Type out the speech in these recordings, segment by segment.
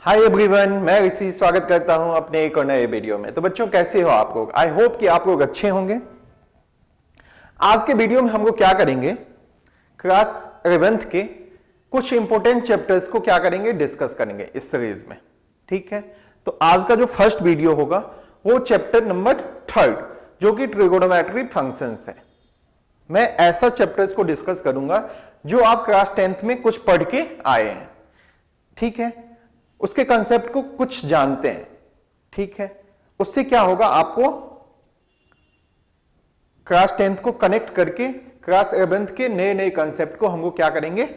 Hi everyone, मैं ऋषि स्वागत करता हूं अपने एक और नए वीडियो में। तो बच्चों, कैसे हो आप लोग? आई होप कि आप लोग अच्छे होंगे। आज के वीडियो में हम लोग क्या करेंगे, क्लास 11th के कुछ इंपॉर्टेंट चैप्टर्स को क्या करेंगे, डिस्कस करेंगे इस सीरीज में। ठीक है, तो आज का जो फर्स्ट वीडियो होगा वो चैप्टर नंबर 3 जो कि ट्रिगोनोमेट्री फंक्शंस है। मैं ऐसा चैप्टर्स को डिस्कस करूंगा जो आप क्लास 10th में कुछ पढ़ के आए हैं। ठीक है, उसके कंसेप्ट को कुछ जानते हैं। ठीक है, उससे क्या होगा, आपको क्लास 10th को कनेक्ट करके क्लास 11th के नए नए कंसेप्ट को हम लोग क्या करेंगे,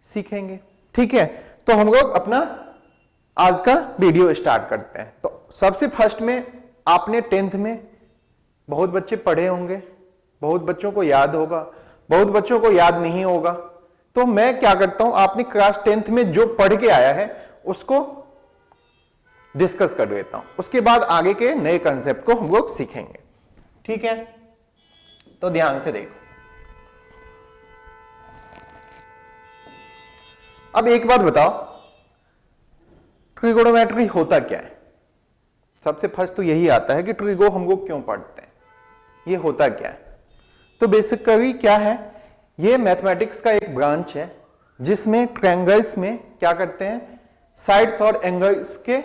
सीखेंगे। ठीक है, तो हम लोग अपना आज का वीडियो स्टार्ट करते हैं। तो सबसे फर्स्ट में आपने 10th में बहुत बच्चे पढ़े होंगे, बहुत बच्चों को याद होगा, बहुत बच्चों को याद नहीं होगा। तो मैं क्या करता हूं, आपने क्लास 10th में जो पढ़ के आया है उसको डिस्कस कर देता हूं, उसके बाद आगे के नए कंसेप्ट को हम लोग सीखेंगे। ठीक है, तो ध्यान से देखो। अब एक बात बताओ, ट्रिगोनोमेट्री होता क्या है? सबसे फर्स्ट तो यही आता है कि ट्रिगो हम लोग क्यों पढ़ते हैं, ये होता क्या है। तो बेसिकली क्या है, ये मैथमेटिक्स का एक ब्रांच है जिसमें ट्रायंगल्स में क्या करते हैं, साइड्स और एंगल्स के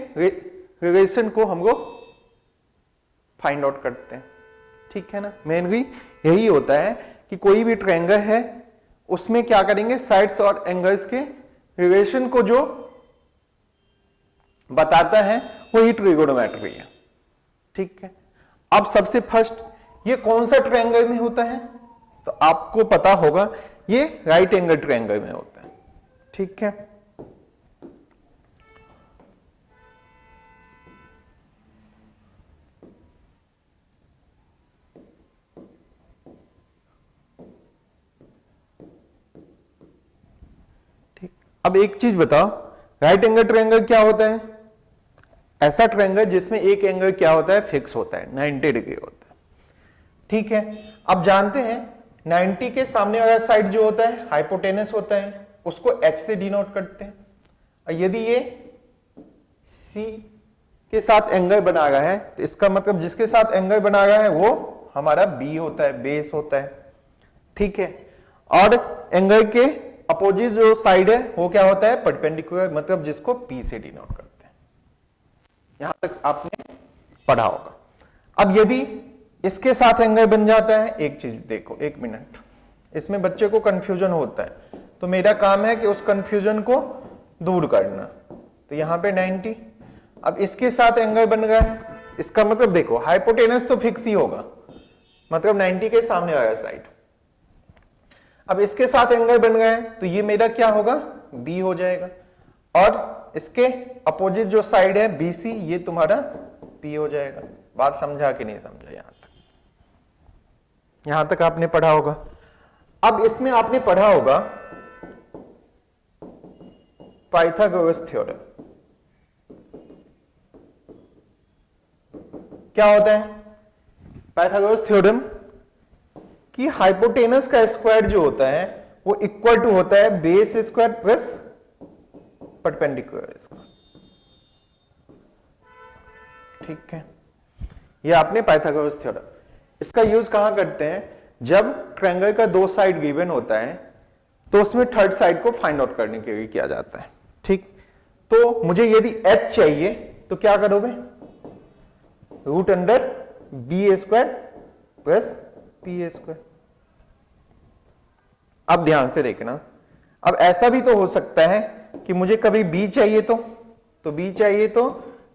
रिलेशन को हम लोग फाइंड आउट करते हैं। ठीक है ना, मेनली यही होता है कि कोई भी ट्रायंगल है उसमें क्या करेंगे, साइड्स और एंगल्स के रिलेशन को जो बताता है वही ट्रिगोनोमेट्री है। ठीक है, अब सबसे फर्स्ट ये कौन सा ट्रायंगल में होता है, तो आपको पता होगा ये राइट एंगल ट्रायंगल में होता है। ठीक है, ठीक। अब एक चीज बताओ, राइट एंगल ट्रायंगल क्या होता है? ऐसा ट्रायंगल जिसमें एक एंगल क्या होता है, फिक्स होता है, 90 डिग्री होता है। ठीक है, अब जानते हैं 90 के सामने वाला साइड जो होता है हाइपोटेनस होता है, उसको H से डिनोट करते हैं। और यदि ये C के साथ एंगल बना रहा है तो इसका मतलब जिसके साथ एंगल बना रहा है वो हमारा B होता है, बेस होता है। ठीक है, और एंगल के अपोजिट जो साइड है वो क्या होता है, परपेंडिकुलर, मतलब जिसको P से डिनोट करते हैं। यहां तक आपने पढ़ा होगा। अब यदि इसके साथ एंगल बन जाता है, एक चीज देखो, एक मिनट, इसमें बच्चे को कंफ्यूजन होता है, तो मेरा काम है कि उस कंफ्यूजन को दूर करना। तो यहां पे 90, अब इसके साथ एंगल बन रहा है, इसका मतलब देखो हाइपोटेनस तो फिक्स ही होगा, मतलब 90 के सामने वाला साइड। अब इसके साथ एंगल बन रहा है तो ये मेरा क्या होगा, बी हो जाएगा, और इसके अपोजिट जो साइड है BC, ये तुम्हारा पी हो जाएगा। बात समझा कि नहीं समझा? यहां तक आपने पढ़ा होगा। अब इसमें आपने पढ़ा होगा पाइथागोरस थ्योरम। क्या होता है पाइथागोरस थ्योरम? कि हाइपोटेनस का स्क्वायर जो होता है वो इक्वल टू होता है base square plus perpendicular square. ठीक है, ये आपने पाइथागोरस थ्योरम। इसका यूज कहां करते हैं, जब ट्रायंगल का दो साइड गिवन होता है तो उसमें थर्ड साइड को फाइंड आउट करने के लिए किया जाता है। ठीक, तो मुझे यदि H चाहिए तो क्या करोगे, root under B square plus P square. अब ध्यान से देखना, अब ऐसा भी तो हो सकता है कि मुझे कभी B चाहिए तो B चाहिए तो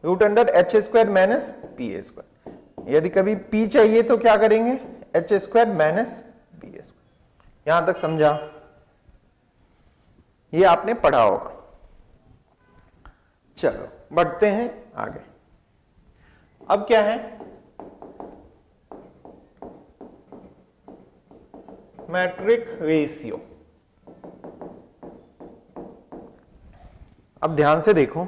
root under H square minus P square. यदि कभी P चाहिए तो क्या करेंगे, H square minus P square. यहां तक समझा? ये आपने पढ़ा होगा। चलो बढ़ते हैं आगे। अब क्या है, मैट्रिक रेशियो। अब ध्यान से देखो,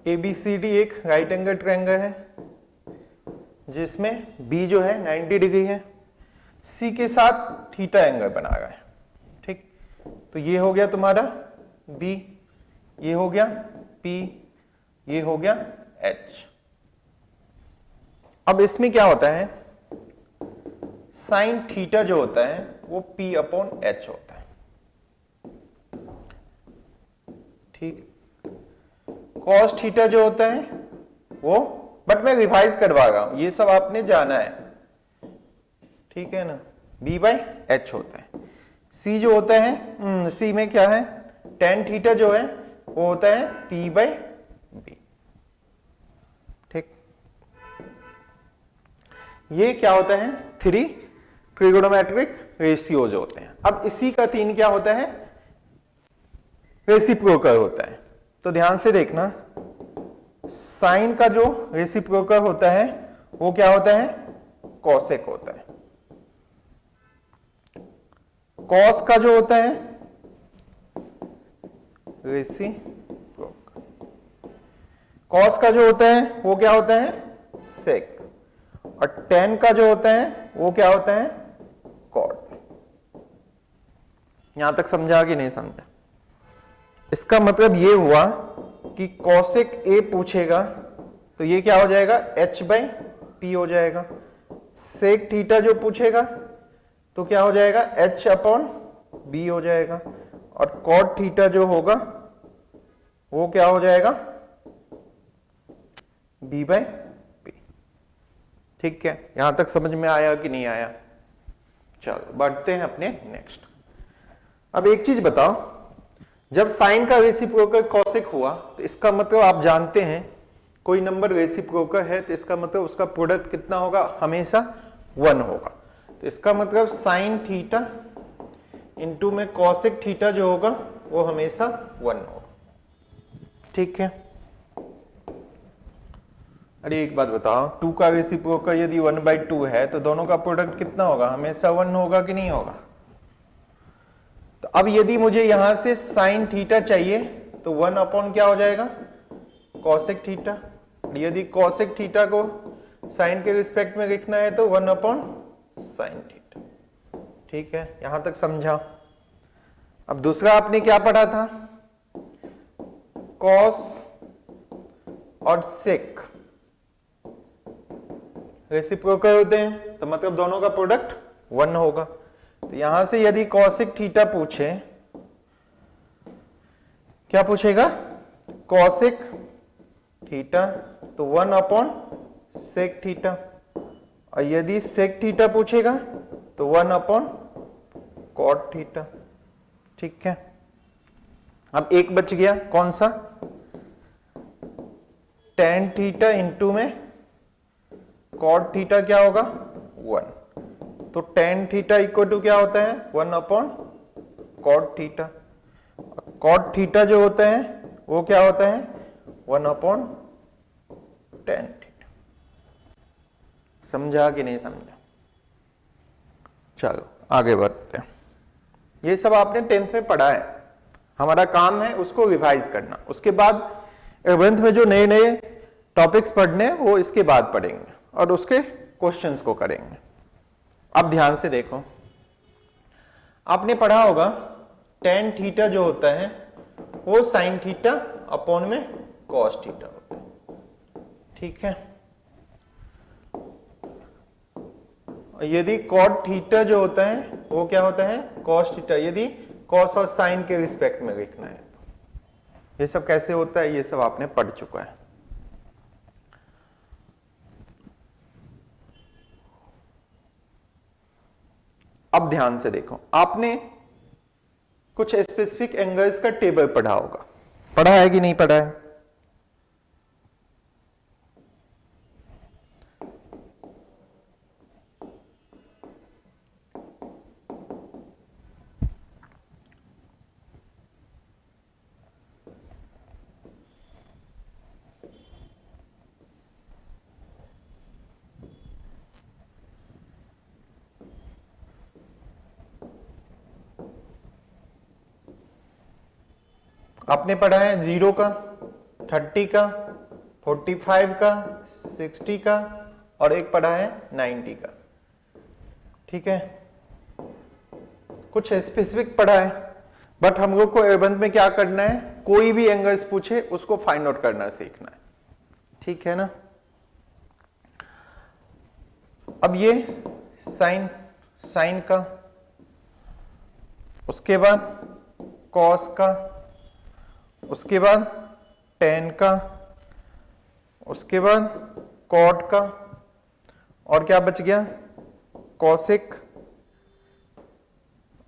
ABCD एक राइट एंगल ट्रायंगल है जिसमें B जो है 90 डिग्री है, C के साथ थीटा एंगल बना रहा है। ठीक, तो ये हो गया तुम्हारा B, ये हो गया P, ये हो गया H। अब इसमें क्या होता है, साइन थीटा जो होता है वो P/H होता है। ठीक, कॉस थीटा जो होता है वो, बट मैं रिवाइज करवा रहा हूं, ये सब आपने जाना है, ठीक है ना, B/H होता है। C जो होता है, C में क्या है, टेन थीटा जो है वो होता है P/B। ठीक, ये क्या होता है, 3 ट्रिगोनोमेट्रिक रेशियोज होते हैं। अब इसी का 3 क्या होता है, रेसिप्रोकल होता है। तो ध्यान से देखना, साइन का जो रेसिप्रोकल होता है वो क्या होता है, कॉसेक होता है। कॉस का जो होता है रेसिप्रोकल, कॉस का जो होता है वो क्या होता है, सेक, और टेन का जो होता है वो क्या होता है, कॉट। यहां तक समझा कि नहीं समझा? इसका मतलब ये हुआ कि कॉसेक ए पूछेगा तो ये क्या हो जाएगा, H/P हो जाएगा। सेक थीटा जो पूछेगा तो क्या हो जाएगा, H/B हो जाएगा। और कॉट थीटा जो होगा वो क्या हो जाएगा, B/P। ठीक है, यहां तक समझ में आया कि नहीं आया? चलो बढ़ते हैं अपने नेक्स्ट। अब एक चीज बताओ, जब साइन का रेसिप्रोकल कॉसेक हुआ तो इसका मतलब आप जानते हैं, कोई नंबर रेसिप्रोकल है तो इसका मतलब उसका प्रोडक्ट कितना होगा, हमेशा 1 होगा। तो इसका मतलब साइन थीटा इंटू में कॉसेक थीटा जो होगा वो हमेशा 1 होगा। ठीक है, अरे एक बात बताओ, 2 का रेसिप्रोकल यदि 1/2 है तो दोनों का प्रोडक्ट कितना होगा, हमेशा 1 होगा कि नहीं होगा? तो अब यदि मुझे यहां से साइन थीटा चाहिए तो 1 क्या हो जाएगा, कॉसेक थीटा। यदि कॉसेक थीटा को साइन के रिस्पेक्ट में लिखना है तो 1/sin थीटा। ठीक है, यहां तक समझा? अब दूसरा आपने क्या पढ़ा था, कॉस और सेक रेसिप्रोकल होते हैं तो मतलब दोनों का प्रोडक्ट 1 होगा। तो यहां से यदि कॉसेक थीटा पूछे, क्या पूछेगा, कॉसेक थीटा तो 1/सेक थीटा, और यदि सेक थीटा पूछेगा तो 1/कॉट थीटा। ठीक है, अब एक बच गया, कौन सा, टेन थीटा इंटू में कॉट थीटा क्या होगा, 1। तो टेन थीटा इक्वल टू क्या होता है, 1/कॉट थीटा। कॉट थीटा जो होता है वो क्या होता है, 1/tan थीटा। समझा कि नहीं समझा? चलो आगे बढ़ते हैं। ये सब आपने 10th में पढ़ा है, हमारा काम है उसको रिवाइज करना। उसके बाद 11th में जो नए नए टॉपिक्स पढ़ने वो इसके बाद पढ़ेंगे और उसके क्वेश्चंस को करेंगे। अब ध्यान से देखो, आपने पढ़ा होगा tan थीटा जो होता है वो sin थीटा अपॉन में cos थीटा होता है। ठीक है, यदि cot थीटा जो होता है वो क्या होता है, cos थीटा, यदि cos और sin के रिस्पेक्ट में लिखना है। ये सब कैसे होता है ये सब आपने पढ़ चुका है। अब ध्यान से देखो, आपने कुछ स्पेसिफिक एंगल्स का टेबल पढ़ा होगा, पढ़ा है कि नहीं पढ़ा है? आपने पढ़ा है 0 का, 30 का, 45 का, 60 का, और एक पढ़ा है 90 का। ठीक है, कुछ स्पेसिफिक पढ़ा है। बट हम लोग को एबंध में क्या करना है, कोई भी एंगल्स पूछे उसको फाइंड आउट करना सीखना है, ठीक है ना। अब ये साइन, साइन का, उसके बाद कॉस का, उसके बाद टेन का, उसके बाद कॉट का, और क्या बच गया, कॉसेक,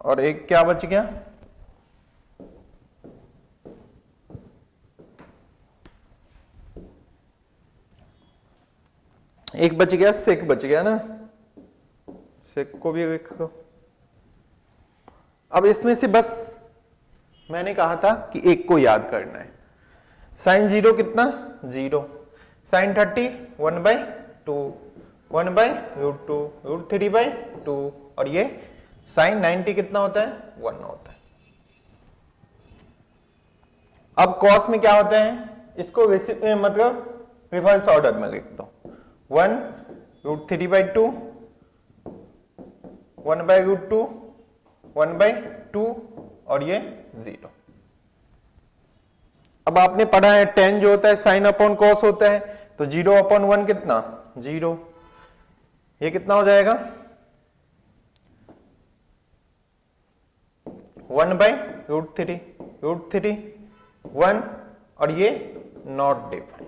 और एक क्या बच गया, एक बच गया सेक, बच गया ना, सेक को भी लिखो। अब इसमें से बस मैंने कहा था कि एक को याद करना है। साइन 0 कितना, 0, साइन 30 1/2, 1/√2, √3/2, और ये साइन 90 कितना होता है, 1 होता है। अब कॉस में क्या होता है, इसको मतलब रिवर्स ऑर्डर में लिख दो, 1√3/2, 1/√2, 1/2, और ये 0। अब आपने पढ़ा है tan जो होता है साइन अपॉन कॉस होता है, तो 0/1 कितना, 0, ये कितना हो जाएगा, 1/√3, √3, 1, और ये नॉट डिफाइन।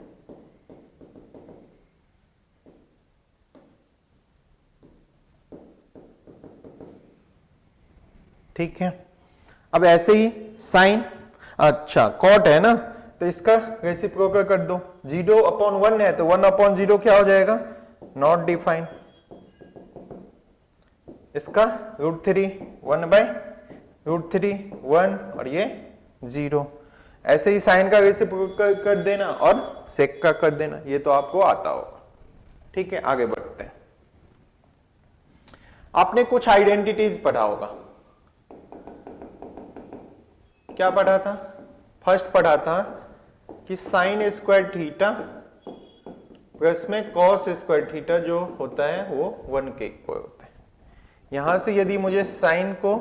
ठीक है। अब ऐसे ही साइन, अच्छा कॉट है ना, तो इसका रेसिप्रोकल कर दो, 0/1 है तो 1/0 क्या हो जाएगा, नॉट डिफाइन। इसका √3, 1/√3, 1, और ये 0। ऐसे ही साइन का रेसिप्रोकल कर देना और सेक का कर देना, ये तो आपको आता होगा। ठीक है, आगे बढ़ते हैं। आपने कुछ आइडेंटिटीज पढ़ा होगा, क्या पढ़ा था, फर्स्ट पढ़ा था कि साइन स्क्वायर थीटा प्लस में कॉस स्क्वायर थीटा जो होता है वो 1 के इक्वल होता है। यहां से यदि मुझे साइन को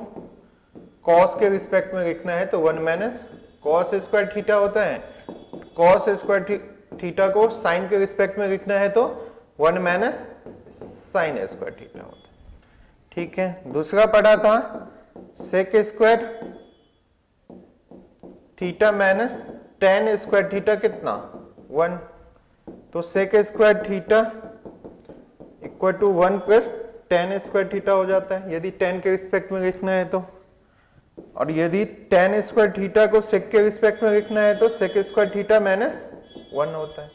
कॉस के रिस्पेक्ट में लिखना है तो 1 माइनस कॉस स्क्वायर थीटा होता है, कॉस स्क्वायर थीटा को साइन के रिस्पेक्ट में लिखना है तो 1 माइनस साइन स्क्वायर थीटा होता है। ठीक है, दूसरा पढ़ा था sec square theta minus tan square theta कितना, 1, तो sec square theta equal to 1 plus tan square theta हो जाता है यदि टेन के रिस्पेक्ट में लिखना है तो, और यदि टेन स्क्वायर थीटा को सेक के रिस्पेक्ट में लिखना है तो सेक स्क्वायर थीटा माइनस 1 होता है।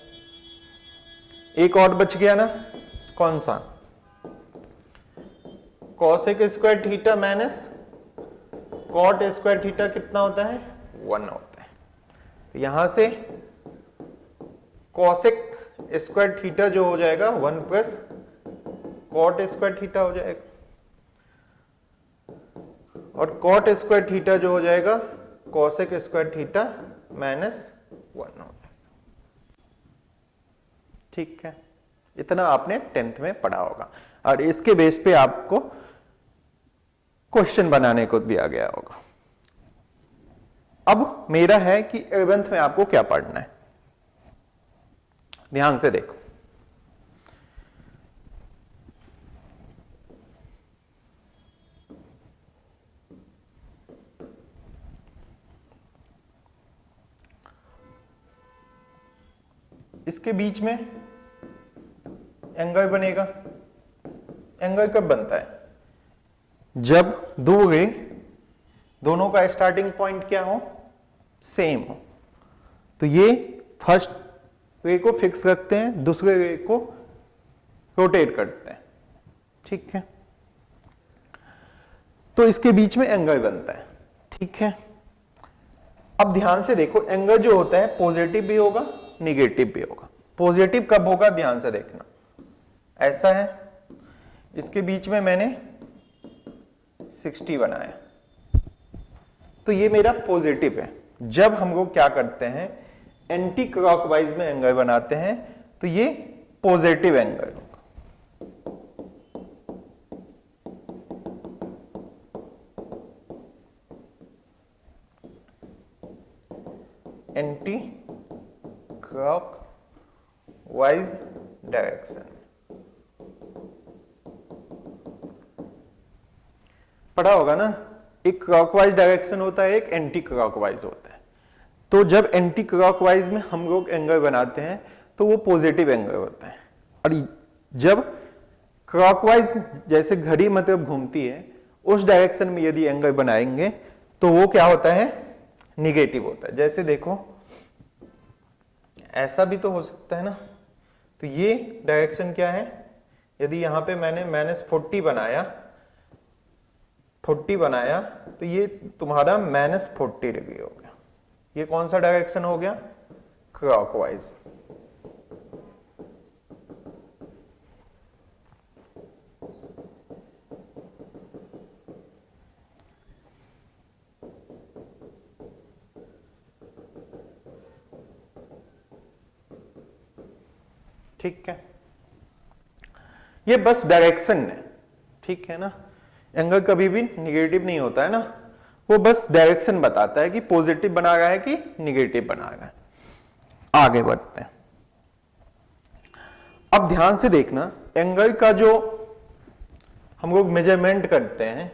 एक और बच गया ना, कौन सा, cosec square theta minus cot square theta कितना होता है, 1 होता है। तो यहां से कॉसेक स्क्वायर थीटा जो हो जाएगा 1 प्लस कॉट स्क्वायर थीटा हो जाएगा, और कॉट स्क्वायर थीटा जो हो जाएगा कॉसेक स्क्वायर थीटा माइनस 1 हो जाएगा। ठीक है, इतना आपने 10th में पढ़ा होगा, और इसके बेस पे आपको क्वेश्चन बनाने को दिया गया होगा। अब मेरा है कि 11th में आपको क्या पढ़ना है, ध्यान से देखो। इसके बीच में एंगल बनेगा। एंगल कब बनता है, जब दो रे दोनों का स्टार्टिंग पॉइंट क्या हो, सेम हो। तो ये फर्स्ट रे को फिक्स रखते हैं, दूसरे रे को रोटेट करते हैं। ठीक है, तो इसके बीच में एंगल बनता है। ठीक है, अब ध्यान से देखो, एंगल जो होता है पॉजिटिव भी होगा निगेटिव भी होगा। पॉजिटिव कब होगा, ध्यान से देखना, ऐसा है, इसके बीच में मैंने 60 बनाया, तो ये मेरा पॉजिटिव है। जब हम लोग क्या करते हैं, एंटी क्लॉकवाइज में एंगल बनाते हैं, तो ये पॉजिटिव एंगल होगा। Anti clock wise direction. पढ़ा होगा ना, एक क्लॉकवाइज डायरेक्शन होता है, एक एंटी क्लॉकवाइज होता है। तो जब एंटी क्लॉकवाइज में हम लोग एंगल बनाते हैं तो वो पॉजिटिव एंगल होता है, और जब क्लॉकवाइज जैसे घड़ी मतलब घूमती है उस डायरेक्शन में यदि एंगल बनाएंगे तो वो क्या होता है, निगेटिव होता है। जैसे देखो ऐसा भी तो हो सकता है ना, तो ये डायरेक्शन क्या है, यदि यहां पे मैंने -40 बनाया तो ये तुम्हारा -40 डिग्री हो गया। ये कौन सा डायरेक्शन हो गया, क्लॉकवाइज। ठीक है, ये बस डायरेक्शन है, ठीक है ना। एंगल कभी भी निगेटिव नहीं होता है ना, वो बस डायरेक्शन बताता है कि पॉजिटिव बना रहा है कि निगेटिव बना रहा है। आगे बढ़ते हैं। अब ध्यान से देखना, एंगल का जो हम लोग मेजरमेंट करते हैं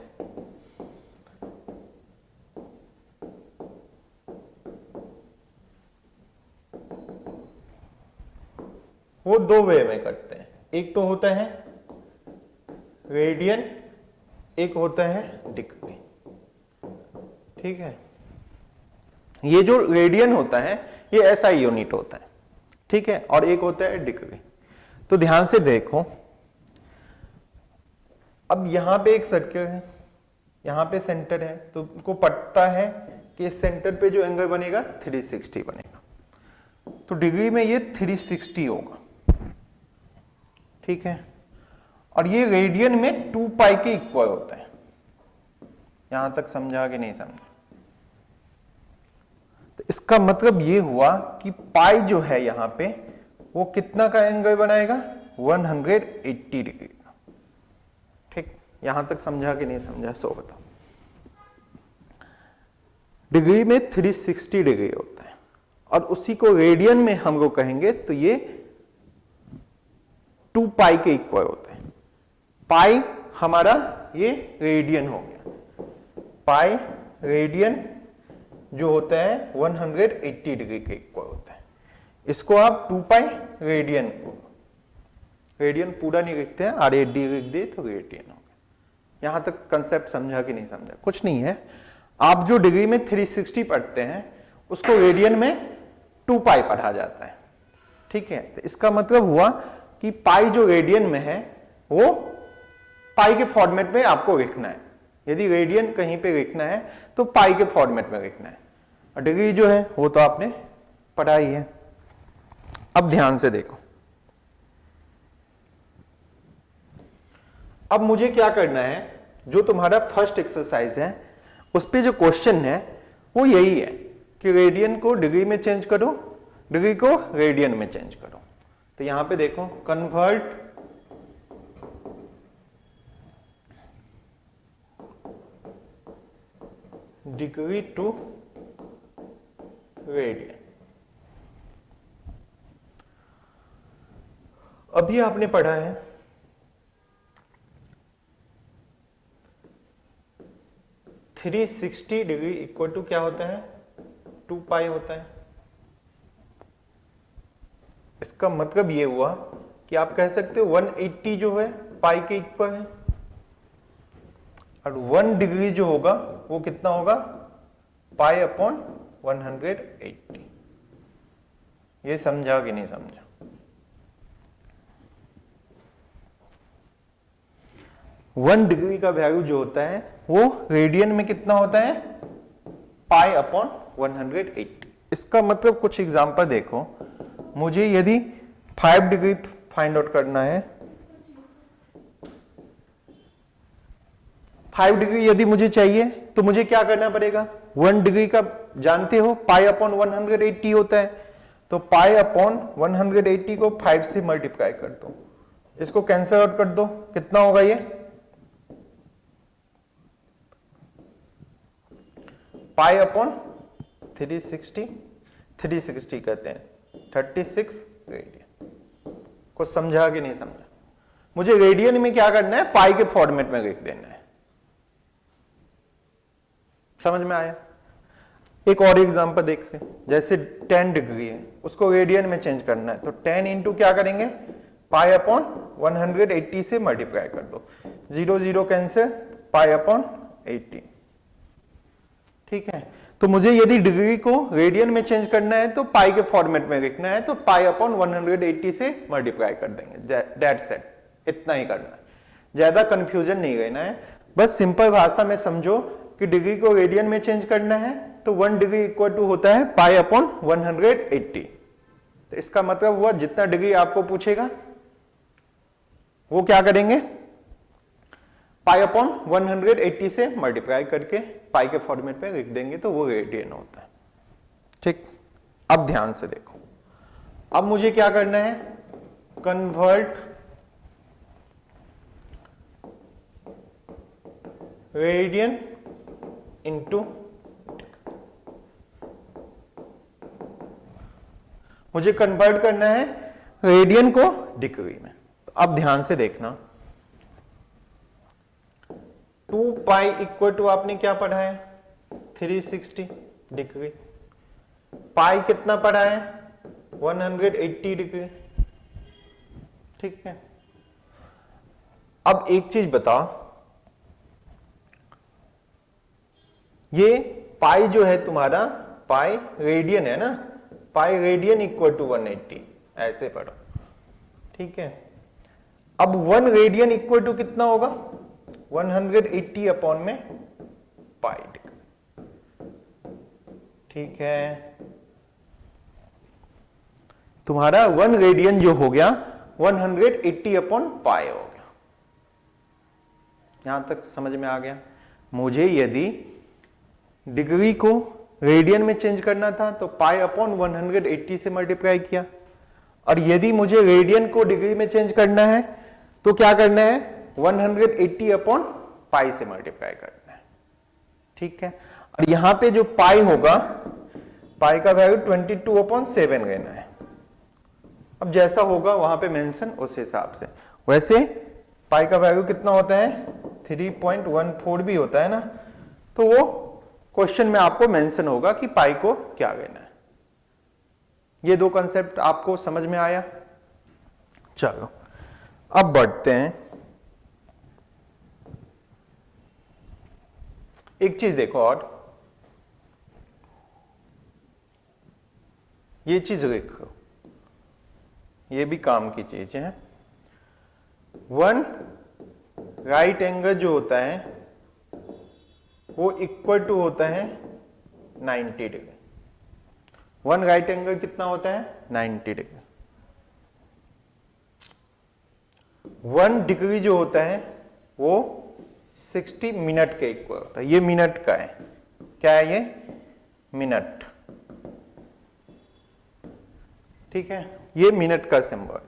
वो दो वे में करते हैं। एक तो होता है रेडियन, एक होता है डिग्री। ठीक है, ये जो रेडियन होता है ये ऐसा यूनिट होता है, ठीक है, और एक होता है डिग्री। तो ध्यान से देखो, अब यहां पे एक सर्कल है, यहां पे सेंटर है, तो तुमको पता है कि इस सेंटर पे जो एंगल बनेगा 360 बनेगा, तो डिग्री में ये 360 होगा, ठीक है। और ये रेडियन में 2 पाई के इक्वल होता है। यहां तक समझा कि नहीं समझा? तो इसका मतलब ये हुआ कि पाई जो है यहां पे वो कितना का एंगल बनाएगा, 180 डिग्री का। ठीक, यहां तक समझा कि नहीं समझा, सो बताओ। डिग्री में 360 डिग्री होता है, और उसी को रेडियन में हम लोग कहेंगे तो ये 2 पाई के इक्वल होता है। पाई हमारा ये रेडियन हो गया, पाई रेडियन जो होता है 180 डिग्री के इक्वल होता है। इसको आप 2 पाई रेडियन, रेडियन पूरा नहीं लिखते हैं, RAD लिख दे तो रेडियन हो गया। यहां तक कंसेप्ट समझा कि नहीं समझा? कुछ नहीं है, आप जो डिग्री में 360 पढ़ते हैं उसको रेडियन में 2 पाई पढ़ा जाता है, ठीक है। तो इसका मतलब हुआ कि पाई जो रेडियन में है वो पाई के फॉर्मेट में आपको लिखना है। यदि रेडियन कहीं पे लिखना है तो पाई के फॉर्मेट में लिखना है, और डिग्री जो है वो तो आपने पढ़ा ही है। अब ध्यान से देखो, अब मुझे क्या करना है, जो तुम्हारा फर्स्ट एक्सरसाइज है उस पे जो क्वेश्चन है वो यही है कि रेडियन को डिग्री में चेंज करो, डिग्री को रेडियन में चेंज करो। तो यहां पे देखो, कन्वर्ट डिग्री टू रेडियन। अभी आपने पढ़ा है 360 डिग्री इक्वल टू क्या होता है, 2 पाई होता है। इसका मतलब ये हुआ कि आप कह सकते हो 180 जो है पाई के इक्वल है, और 1 डिग्री जो होगा वो कितना होगा, पाई अपॉन 180। ये समझा कि नहीं समझा? वन डिग्री का वैल्यू जो होता है वो रेडियन में कितना होता है, पाई अपॉन 180। इसका मतलब कुछ एग्जांपल देखो, मुझे यदि 5 डिग्री फाइंड आउट करना है, 5 डिग्री यदि मुझे चाहिए तो मुझे क्या करना पड़ेगा, 1 डिग्री का जानते हो पाई अपॉन 180 होता है, तो पाई अपॉन 180 को 5 से मल्टीप्लाई कर दो, इसको कैंसिल आउट कर दो, कितना होगा ये, पाई अपॉन 360। 360 कहते हैं, 36 रेडियन। कुछ समझा कि नहीं समझा? मुझे रेडियन में क्या करना है, पाई के फॉर्मेट में लिख देना है। समझ में आया? एक और एग्जांपल देखिए, जैसे 10 डिग्री है, उसको रेडियन में चेंज करना है, तो 10 इंटू क्या करेंगे, पाई अपॉन 180 से मल्टीप्लाई कर दो, 0 0 कैंसिल, पाई अपॉन 80। ठीक है, तो मुझे यदि डिग्री को रेडियन में चेंज करना है तो पाई के फॉर्मेट में लिखना है, तो पाई अपॉन 180 से मल्टीप्लाई कर देंगे, दैट्स इट। इतना ही करना है, ज्यादा कंफ्यूजन नहीं रहना है। बस सिंपल भाषा में समझो कि डिग्री को रेडियन में चेंज करना है तो 1 डिग्री इक्वल टू होता है पाई अपॉन 180। तो इसका मतलब हुआ जितना डिग्री आपको पूछेगा वो क्या करेंगे, पाई अपॉन 180 से मल्टीप्लाई करके पाई के फॉर्मेट में लिख देंगे, तो वो रेडियन होता है। ठीक, अब ध्यान से देखो, अब मुझे क्या करना है, कन्वर्ट रेडियन इंटू, मुझे कन्वर्ट करना है रेडियन को डिग्री में। तो अब ध्यान से देखना, 2 पाई इक्वल टू आपने क्या पढ़ा है, 360 डिग्री, पाई कितना पढ़ा है, 180 डिग्री। ठीक है, अब एक चीज बताओ, ये पाई जो है तुम्हारा, पाई रेडियन है ना, पाई रेडियन इक्वल टू 180, ऐसे पढ़ो। ठीक है, अब 1 रेडियन इक्वल टू कितना होगा, 180 अपॉन में पाई डिग्री। ठीक है, तुम्हारा 1 रेडियन जो हो गया 180 अपॉन पाई हो गया। यहां तक समझ में आ गया? मुझे यदि डिग्री को रेडियन में चेंज करना था तो पाई अपॉन 180 से मल्टीप्लाई किया, और यदि मुझे रेडियन को डिग्री में चेंज करना है तो क्या करना है, 180 अपॉन पाई से मल्टीप्लाई करना है। ठीक है, और यहां पे जो पाई होगा, पाई का वैल्यू 22 अपॉन 7 लेना है। अब जैसा होगा वहां पे मेंशन उस हिसाब से। वैसे पाई का वैल्यू कितना होता है, 3.14 भी होता है ना, तो वो क्वेश्चन में आपको मेंशन होगा कि पाई को क्या लेना है। ये दो कंसेप्ट आपको समझ में आया? चलो अब बढ़ते हैं, एक चीज देखो, और ये चीज देखो, ये भी काम की चीज है। 1 राइट एंगल जो होता है वो इक्वल टू होता है 90 डिग्री। 1 राइट एंगल कितना होता है, 90 डिग्री। 1 डिग्री जो होता है वो 60 मिनट के इक्वल होता है। ये मिनट का है, क्या है ये, मिनट। ठीक है, ये मिनट का सिंबल।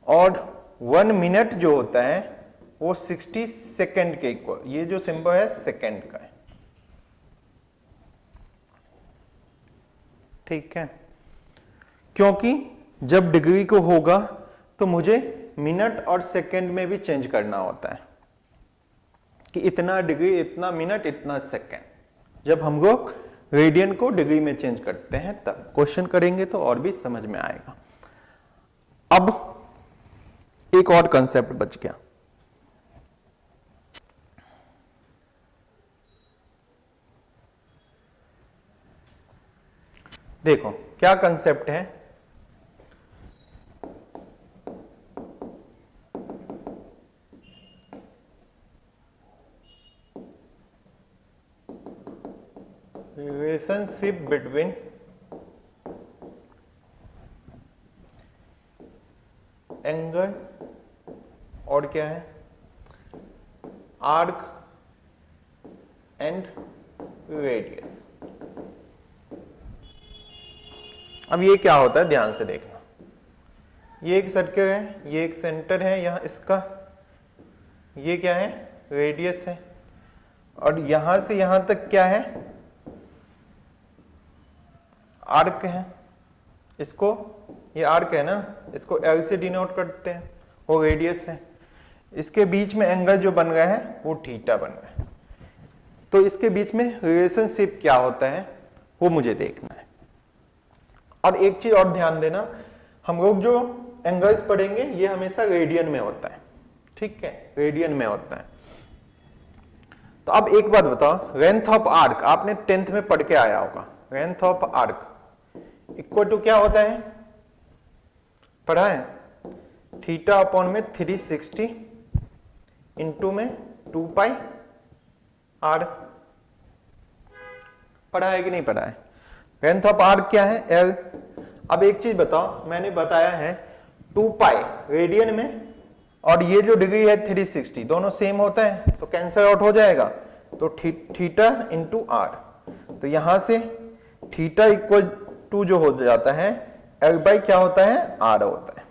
और 1 मिनट जो होता है वो 60 सेकेंड के इक्वल, ये जो सिंबल है सेकेंड का है। ठीक है, क्योंकि जब डिग्री को होगा तो मुझे मिनट और सेकेंड में भी चेंज करना होता है कि इतना डिग्री, इतना मिनट, इतना सेकेंड। जब हम लोग रेडियन को डिग्री में चेंज करते हैं तब क्वेश्चन करेंगे तो और भी समझ में आएगा। अब एक और कंसेप्ट बच गया, देखो क्या कंसेप्ट है, रिलेशनशिप बिटवीन एंगल और क्या है, आर्क एंड रेडियस। अब ये क्या होता है, ध्यान से देखना, ये एक सर्कल है, ये एक सेंटर है यहां इसका, ये क्या है, रेडियस है, और यहां से यहां तक क्या है, आर्क है, इसको ये आर्क है ना, इसको एल से डिनोट करते हैं, वो रेडियस है। इसके बीच में एंगल जो बन रहा है वो थीटा बन रहा है। तो इसके बीच में रिलेशनशिप क्या होता है वो मुझे देखना है। और एक चीज और ध्यान देना, हम लोग जो एंगल्स पढ़ेंगे ये हमेशा रेडियन में होता है, ठीक है, रेडियन में होता है। तो अब एक बात बताओ, लेंथ ऑफ आर्क आपने 10th में पढ़ के आया होगा, length of arc equal to क्या होता है, पढ़ा है, थीटा अपॉन में 360 इंटू में 2 पाई आर। पढ़ा है कि नहीं पढ़ा है? लेंथ ऑफ आर्क क्या है, एल। अब एक चीज बताओ, मैंने बताया है 2 पाई रेडियन में, और ये जो डिग्री है 360, दोनों सेम होता है तो कैंसल आउट हो जाएगा, तो थीटा इंटू आर। तो यहां से थीटा इक्वल टू जो हो जाता है एल बाई क्या होता है, आर होता है।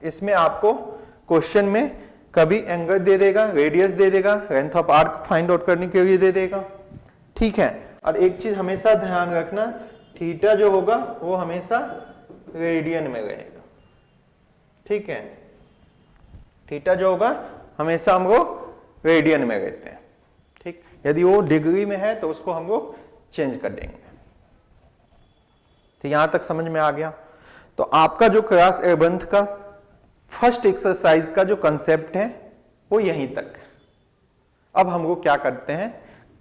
इसमें आपको क्वेश्चन में कभी एंगल दे देगा, रेडियस दे देगा, length of arc find out करने के लिए दे देगा, ठीक है। और एक चीज हमेशा ध्यान रखना, थीटा जो होगा वो हमेशा रेडियन में रहेगा, ठीक है, थीटा जो होगा हमेशा हम लोग रेडियन में रहते हैं, ठीक। यदि वो डिग्री में है तो उसको हम लोग चेंज कर देंगे। तो यहां तक समझ में आ गया। तो आपका जो क्लास 11th का फर्स्ट एक्सरसाइज का जो कंसेप्ट है वो यहीं तक। अब हम लोग क्या करते हैं,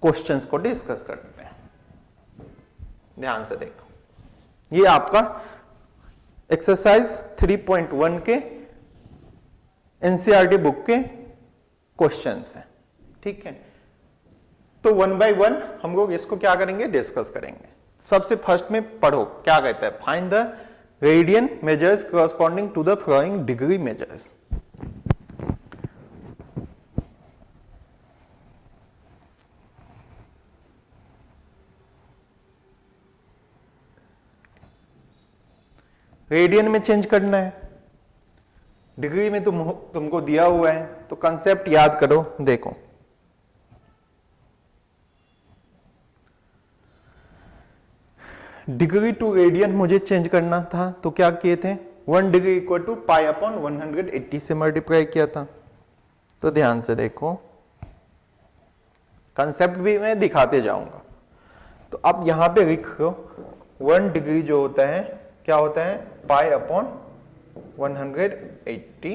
क्वेश्चंस को डिस्कस करते हैं। ध्यान से देखो, ये आपका एक्सरसाइज 3.1 के एनसीईआरटी बुक के क्वेश्चंस हैं, ठीक है। तो 1 बाय 1 हम लोग इसको क्या करेंगे, डिस्कस करेंगे। सबसे फर्स्ट में पढ़ो क्या कहता है, find the radian measures corresponding to the following degree measures। Radian में चेंज करना है, डिग्री में तुमको दिया हुआ है, तो कंसेप्ट याद करो। देखो डिग्री टू रेडियन मुझे चेंज करना था, तो क्या किए थे, 1 degree equal to pi upon 180 से मल्टीप्लाई किया था। तो ध्यान से देखो, कंसेप्ट भी मैं दिखाते जाऊंगा। तो अब यहां पे लिखो 1 डिग्री जो होता है क्या होता है, पाई अपॉन 180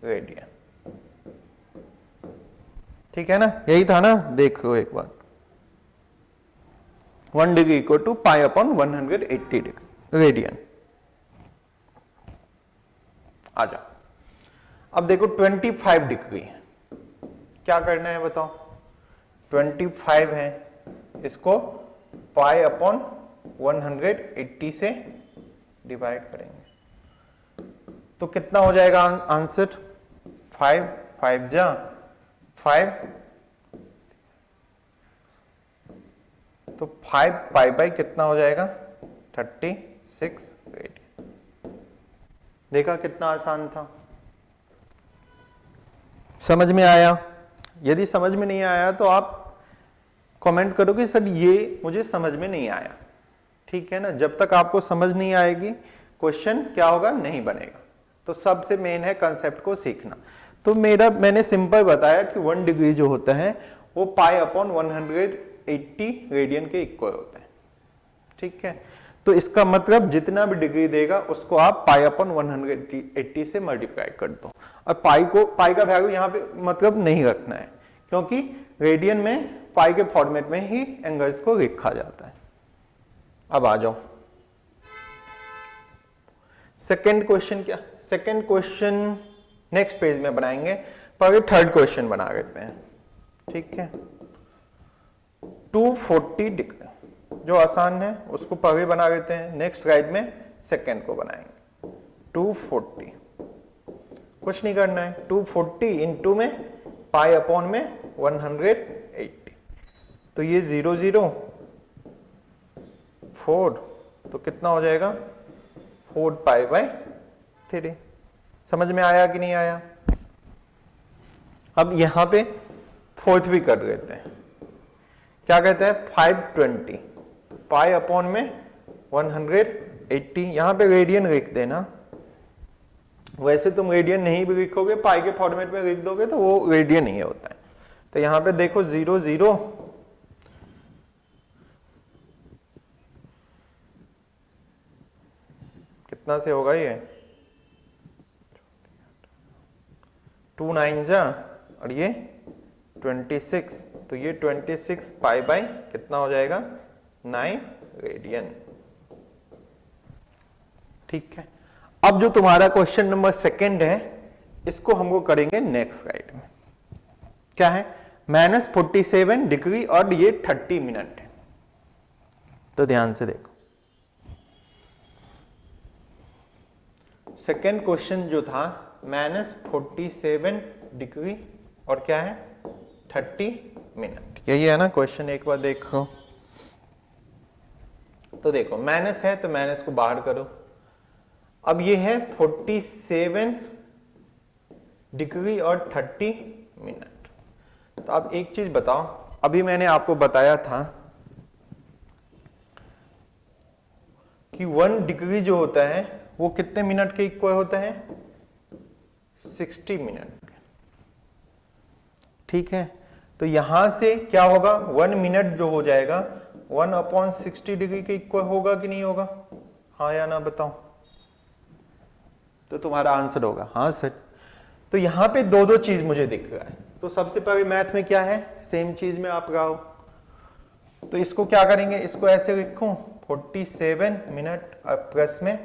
रेडियन, ठीक है ना, यही था ना। देखो एक बार, 1 degree equal to pi upon 180 radian. आ जाओ, अब देखो 25 डिग्री है, क्या करना है बताओ, 25 है, इसको पाई अपॉन 180 से डिवाइड करेंगे तो कितना हो जाएगा आंसर, 5 5 जा 5, तो 5 पाई बाई कितना हो जाएगा 36 रेडियन। देखा कितना आसान था, समझ में आया? यदि समझ में नहीं आया तो आप कमेंट करो कि सर ये मुझे समझ में नहीं आया, ठीक है ना। जब तक आपको समझ नहीं आएगी क्वेश्चन क्या होगा, नहीं बनेगा। तो सबसे मेन है कंसेप्ट को सीखना। तो मैंने सिंपल बताया कि 1 डिग्री जो होता है वो पाई अपॉन 180 रेडियन के इक्वल होता है, ठीक है। तो इसका मतलब जितना भी डिग्री देगा उसको आप पाई अपॉन 180 से मल्टीप्लाई कर दो। और पाई का वैल्यू यहाँ पे मतलब नहीं रखना है, क्योंकि रेडियन में पाई के फॉर्मेट में ही एंगल्स को लिखा जाता है। अब आ जाओ सेकेंड क्वेश्चन। क्या सेकेंड क्वेश्चन नेक्स्ट पेज में बनाएंगे, पर थर्ड क्वेश्चन बना लेते हैं, ठीक है। 240 डिग्री जो आसान है उसको पहले बना लेते हैं, नेक्स्ट स्लाइड में सेकेंड को बनाएंगे। 240 कुछ नहीं करना है, 240 इंटू में पाई अपॉन में 180, तो ये 0 0 4, तो कितना हो जाएगा 4 पाई बाई 3। समझ में आया कि नहीं आया? अब यहां पे फोर्थ भी कर लेते हैं। क्या कहते हैं 520, पाई अपॉन में 180, यहां पे रेडियन लिख देना। वैसे तुम रेडियन नहीं भी लिखोगे, पाई के फॉर्मेट में लिख दोगे तो वो रेडियन ही होता है। तो यहां पे देखो 0 0 कितना से होगा ये 2 9 जा और ये 26, तो ये 26 पाई बाई कितना हो जाएगा 9 रेडियन। ठीक है, अब जो तुम्हारा क्वेश्चन नंबर 2 है इसको हमको करेंगे नेक्स्ट स्लाइड में। क्या है, -47 डिग्री और ये 30 मिनट है। तो ध्यान से देखो, सेकेंड क्वेश्चन जो था -47 डिग्री और क्या है 30 मिनट, यही है ना क्वेश्चन। एक बार देखो, तो देखो माइनस है तो माइनस को बाहर करो। अब ये है 47 डिग्री और 30 मिनट। तो अब एक चीज बताओ, अभी मैंने आपको बताया था कि 1 डिग्री जो होता है वो कितने मिनट के इक्वल होता है 60 मिनट। ठीक है, तो यहां से क्या होगा 1 मिनट जो हो जाएगा 1/60 डिग्री के इक्वल होगा कि नहीं होगा, हाँ या ना बताओ। तो तुम्हारा आंसर होगा हाँ सर। तो यहां पे दो दो चीज मुझे दिख रहा है। तो सबसे पहले मैथ में क्या है, सेम चीज में आप रहो। तो इसको क्या करेंगे, इसको ऐसे लिखूं 47 मिनट प्लस में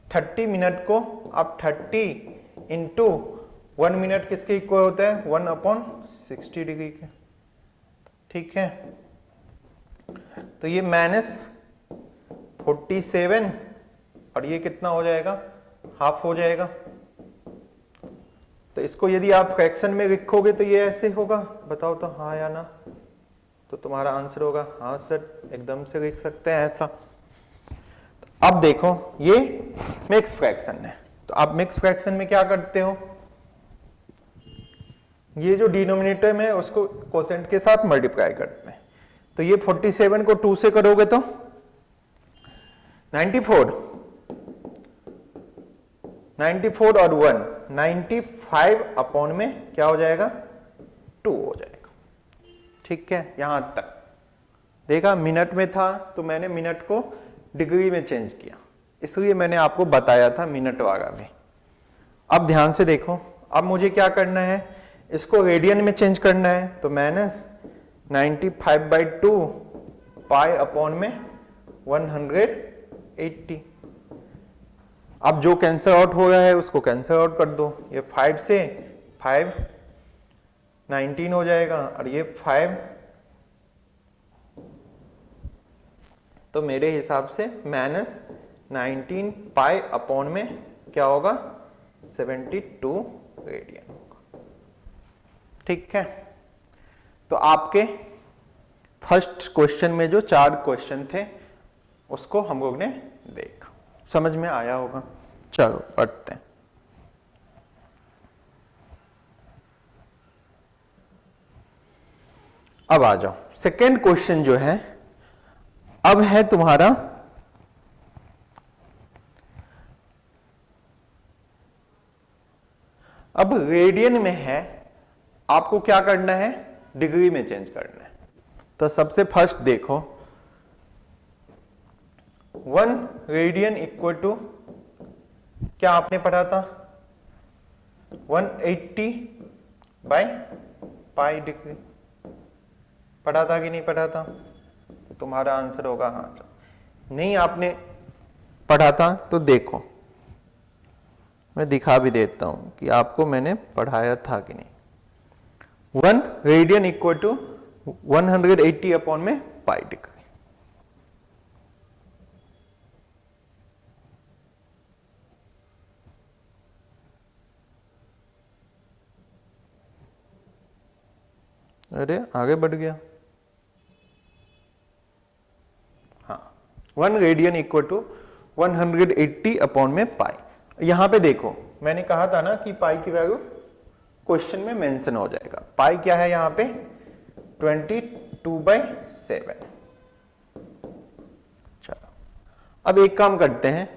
30 मिनट को आप 30 इंटू 1 मिनट किसके इक्वल होता है 1/60 डिग्री के। ठीक है, तो ये -47 और ये कितना हो जाएगा हाफ हो जाएगा। तो इसको यदि आप फ्रैक्शन में लिखोगे तो ये ऐसे होगा, बताओ तो हाँ या ना। तो तुम्हारा आंसर होगा हाँ सर, एकदम से लिख सकते हैं ऐसा। तो अब देखो ये मिक्स फ्रैक्शन है, तो आप मिक्स फ्रैक्शन में क्या करते हो, ये जो डिनोमिनेटर में उसको कोसेंट के साथ मल्टीप्लाई करते हैं। तो ये 47 को 2 से करोगे तो 94 और 1 95 अपॉन में क्या हो जाएगा 2 हो जाएगा। ठीक है, यहां तक देखा, मिनट में था तो मैंने मिनट को डिग्री में चेंज किया, इसलिए मैंने आपको बताया था मिनट वाला भी। अब ध्यान से देखो, अब मुझे क्या करना है, इसको रेडियन में चेंज करना है। तो -95/2 पाई अपॉन में 180। अब जो कैंसिल आउट हो रहा है उसको कैंसिल आउट कर दो। ये 5 से 5 19 हो जाएगा और ये 5, तो मेरे हिसाब से -19 पाई अपॉन में क्या होगा 72 रेडियन होगा। ठीक है, तो आपके फर्स्ट क्वेश्चन में जो 4 क्वेश्चन थे उसको हम लोग ने देखा, समझ में आया होगा। चलो पढ़ते हैं। अब आ जाओ, सेकेंड क्वेश्चन जो है अब है तुम्हारा अब रेडियन में है, आपको क्या करना है डिग्री में चेंज करना है। तो सबसे फर्स्ट देखो 1 रेडियन इक्वल टू क्या आपने पढ़ा था 180/पाई डिग्री, पढ़ा था कि नहीं पढ़ा था। तो तुम्हारा आंसर होगा हाँ। नहीं आपने पढ़ा था तो देखो मैं दिखा भी देता हूं कि आपको मैंने पढ़ाया था कि नहीं। 1 रेडियन इक्वल टू 180 अपॉन में पाई डिग्री। अरे आगे बढ़ गया। हाँ, 1 रेडियन इक्वल टू 180 अपॉन में पाई। यहां पे देखो मैंने कहा था ना कि पाई की वैल्यू क्वेश्चन में मेंशन हो जाएगा। पाई क्या है यहाँ पे 22/7। अब एक काम करते हैं,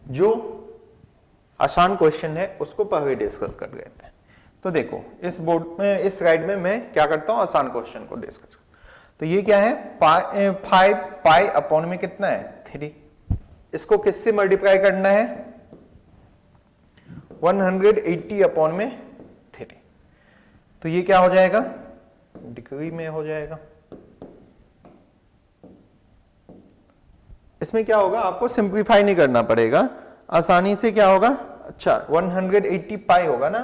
जो आसान क्वेश्चन है उसको पहले डिस्कस कर लेते हैं। तो देखो इस बोर्ड में, इस स्लाइड में मैं क्या करता हूं, आसान क्वेश्चन को डिस्कस। तो ये क्या है, 5 पाई अपॉन में कितना है 3, इसको किससे मल्टीप्लाई करना है 180 अपॉन में 3। तो ये क्या हो जाएगा, डिग्री में हो जाएगा। इसमें क्या होगा, आपको सिंप्लीफाई नहीं करना पड़ेगा, आसानी से क्या होगा, अच्छा 180 पाई होगा ना,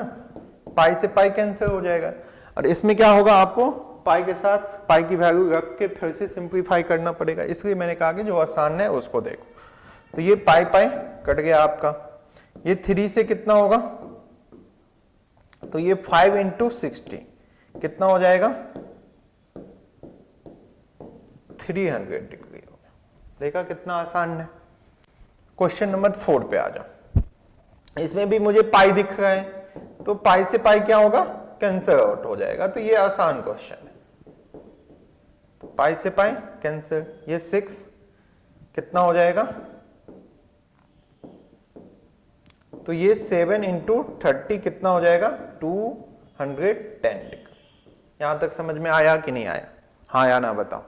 पाई से पाई कैंसिल हो जाएगा। और इसमें क्या होगा, आपको पाई के साथ पाई की वैल्यू रख के फिर से सिंप्लीफाई करना पड़ेगा, इसलिए मैंने कहा कि जो आसान है उसको देखो। तो ये पाई पाई कट गया आपका, ये 3 से कितना होगा, तो ये 5 × 60 कितना हो जाएगा 300 डिग्री हो गया। देखा कितना आसान है। क्वेश्चन नंबर 4 पे आ जाओ। इसमें भी मुझे पाई दिख रहा है, तो पाई से पाई क्या होगा, कैंसिल आउट हो जाएगा। तो ये आसान क्वेश्चन है, तो पाई से पाई कैंसिल, ये 6 कितना हो जाएगा, तो ये 7 × 30 कितना हो जाएगा 210 डिग्री। यहां तक समझ में आया कि नहीं आया, हाँ या ना बताओ।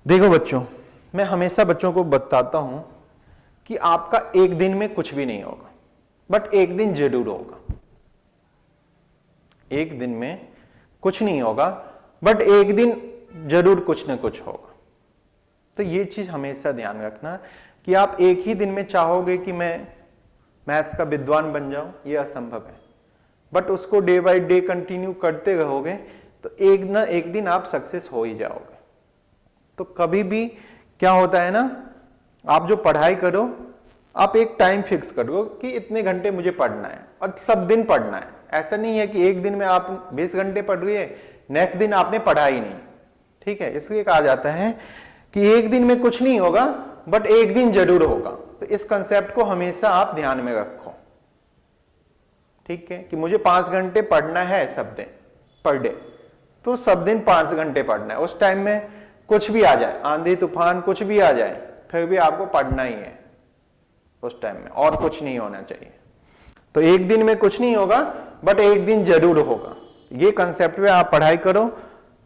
देखो बच्चों, मैं हमेशा बच्चों को बताता हूं कि आपका एक दिन में कुछ भी नहीं होगा, बट एक दिन जरूर होगा। एक दिन में कुछ नहीं होगा, बट एक दिन जरूर कुछ ना कुछ होगा। तो ये चीज हमेशा ध्यान रखना कि आप एक ही दिन में चाहोगे कि मैं मैथ्स का विद्वान बन जाऊं, ये असंभव है। बट उसको डे बाय डे कंटिन्यू करते रहोगे तो एक ना एक दिन आप सक्सेस हो ही जाओगे। तो कभी भी क्या होता है ना, आप जो पढ़ाई करो, आप एक टाइम फिक्स करो कि इतने घंटे मुझे पढ़ना है और सब दिन पढ़ना है। ऐसा नहीं है कि एक दिन में आप 20 घंटे पढ़ रही है, नेक्स्ट दिन आपने पढ़ा ही नहीं, ठीक है। इसलिए कहा जाता है कि एक दिन में कुछ नहीं होगा, बट एक दिन जरूर होगा। तो इस कंसेप्ट को हमेशा आप ध्यान में रखो, ठीक है, कि मुझे 5 घंटे पढ़ना है सब दिन पर डे, तो सब दिन 5 घंटे पढ़ना है। उस टाइम में कुछ भी आ जाए, आंधी तूफान कुछ भी आ जाए, फिर भी आपको पढ़ना ही है उस टाइम में, और कुछ नहीं होना चाहिए। तो एक दिन में कुछ नहीं होगा, बट एक दिन जरूर होगा। ये कंसेप्ट में आप पढ़ाई करो,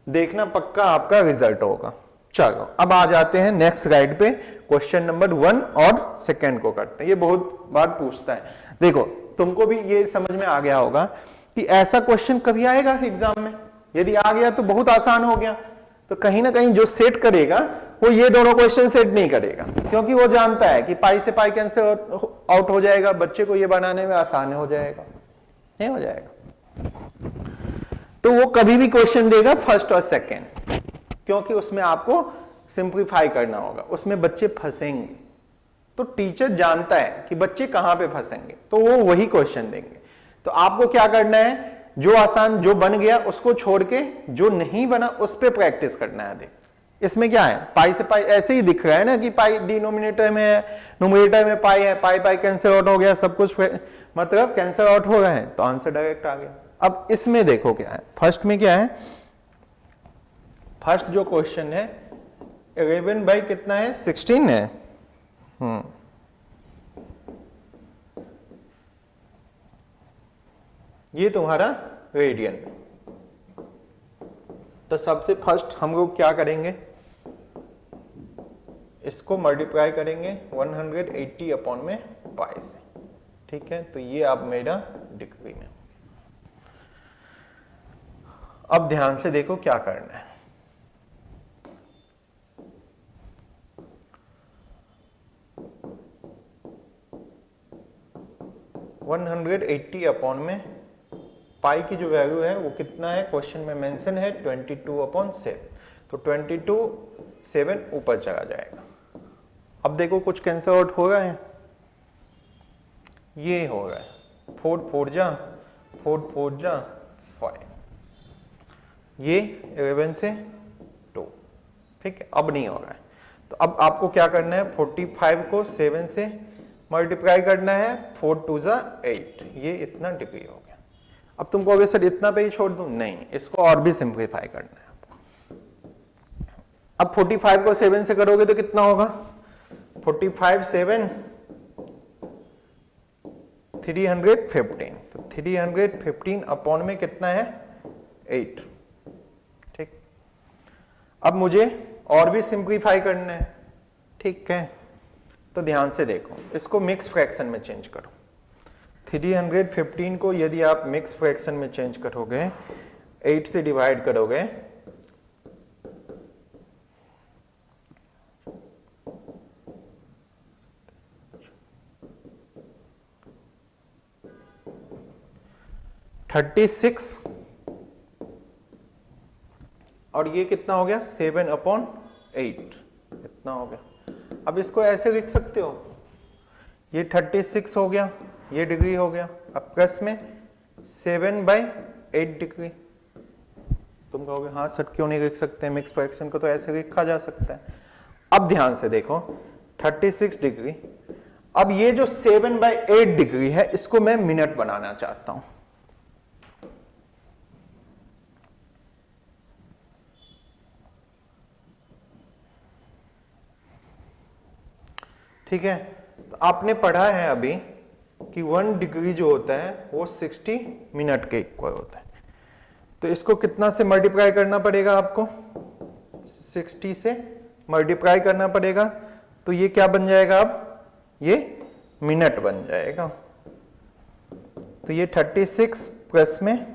देखना पक्का आपका रिजल्ट होगा। चलो अब आ जाते हैं नेक्स्ट स्लाइड पे, क्वेश्चन नंबर 1 और 2 को करते हैं। ये बहुत बार पूछता है। देखो तुमको भी ये समझ में आ गया होगा कि ऐसा क्वेश्चन कभी आएगा एग्जाम में, यदि आ गया तो बहुत आसान हो गया। तो कहीं ना कहीं जो सेट करेगा वो ये दोनों क्वेश्चन सेट नहीं करेगा, क्योंकि वो जानता है कि पाई से पाई कैंसिल आउट हो जाएगा, बच्चे को ये बनाने में आसान हो जाएगा, नहीं हो जाएगा। तो वो कभी भी क्वेश्चन देगा फर्स्ट और सेकेंड, क्योंकि उसमें आपको सिंप्लीफाई करना होगा, उसमें बच्चे फंसेंगे। तो टीचर जानता है कि बच्चे कहां पे फंसेंगे, तो वो वही क्वेश्चन देंगे। तो आपको क्या करना है, जो आसान जो बन गया उसको छोड़ के जो नहीं बना उस पे प्रैक्टिस करना है। देख इसमें क्या है, पाई से पाई ऐसे ही दिख रहा है ना कि पाई डिनोमिनेटर में है, न्यूमरेटर में पाई है, पाई पाई कैंसिल आउट हो गया, सब कुछ मतलब कैंसिल आउट हो गए हैं, तो आंसर डायरेक्ट आ गया। अब इसमें देखो क्या है, फर्स्ट में क्या है, फर्स्ट जो क्वेश्चन है 11 बाई कितना है 16 है। ये तुम्हारा रेडियन। तो सबसे फर्स्ट हम लोग क्या करेंगे, इसको मल्टीप्लाई करेंगे 180 अपॉन में पाई से, ठीक है। तो ये अब मेरा डिग्री में। अब ध्यान से देखो क्या करना है। $180 अपॉन में पाई की जो वैल्यू है वो कितना है, क्वेश्चन में मेंशन है 22/7। तो 22/7 ऊपर चला जाएगा। अब देखो कुछ कैंसिल आउट हो रहा है, ये हो रहा है 4 4 जा 5, ये 11 से 2, ठीक है। अब नहीं हो रहा है, तो अब आपको क्या करना है, 45 को 7 से मल्टीप्लाई करना है, 4 2 जा 8, ये इतना डिग्री हो गया। अब तुमको अगर सर इतना पे ही छोड़ दूं, नहीं, इसको और भी सिंप्लीफाई करना है आपको। अब अब 45 को 7 से करोगे तो कितना होगा? 45 7 315, तो 315 अपॉन में कितना है? 8। ठीक, अब मुझे और भी सिंप्लीफाई करना है। ठीक है, तो ध्यान से देखो, इसको मिक्स फ्रैक्शन में चेंज करो। 315 को यदि आप मिक्स फ्रैक्शन में चेंज करोगे, 8 से डिवाइड करोगे, $36 और ये कितना हो गया? 7/8 इतना हो गया। अब इसको ऐसे लिख सकते हो, ये 36 हो गया, ये डिग्री हो गया, अब प्लस में 7/8 डिग्री। तुम कहोगे हाँ सर क्यों नहीं लिख सकते? मिक्स फ्रैक्शन को तो ऐसे लिखा जा सकता है। अब ध्यान से देखो, 36 डिग्री, अब ये जो 7/8 डिग्री है इसको मैं मिनट बनाना चाहता हूं। ठीक है, तो आपने पढ़ा है अभी कि 1 डिग्री जो होता है वो 60 मिनट के इक्वल होता है। तो इसको कितना से मल्टीप्लाई करना पड़ेगा आपको? 60 से मल्टीप्लाई करना पड़ेगा, तो ये क्या बन जाएगा? अब ये मिनट बन जाएगा। तो ये 36 प्लस में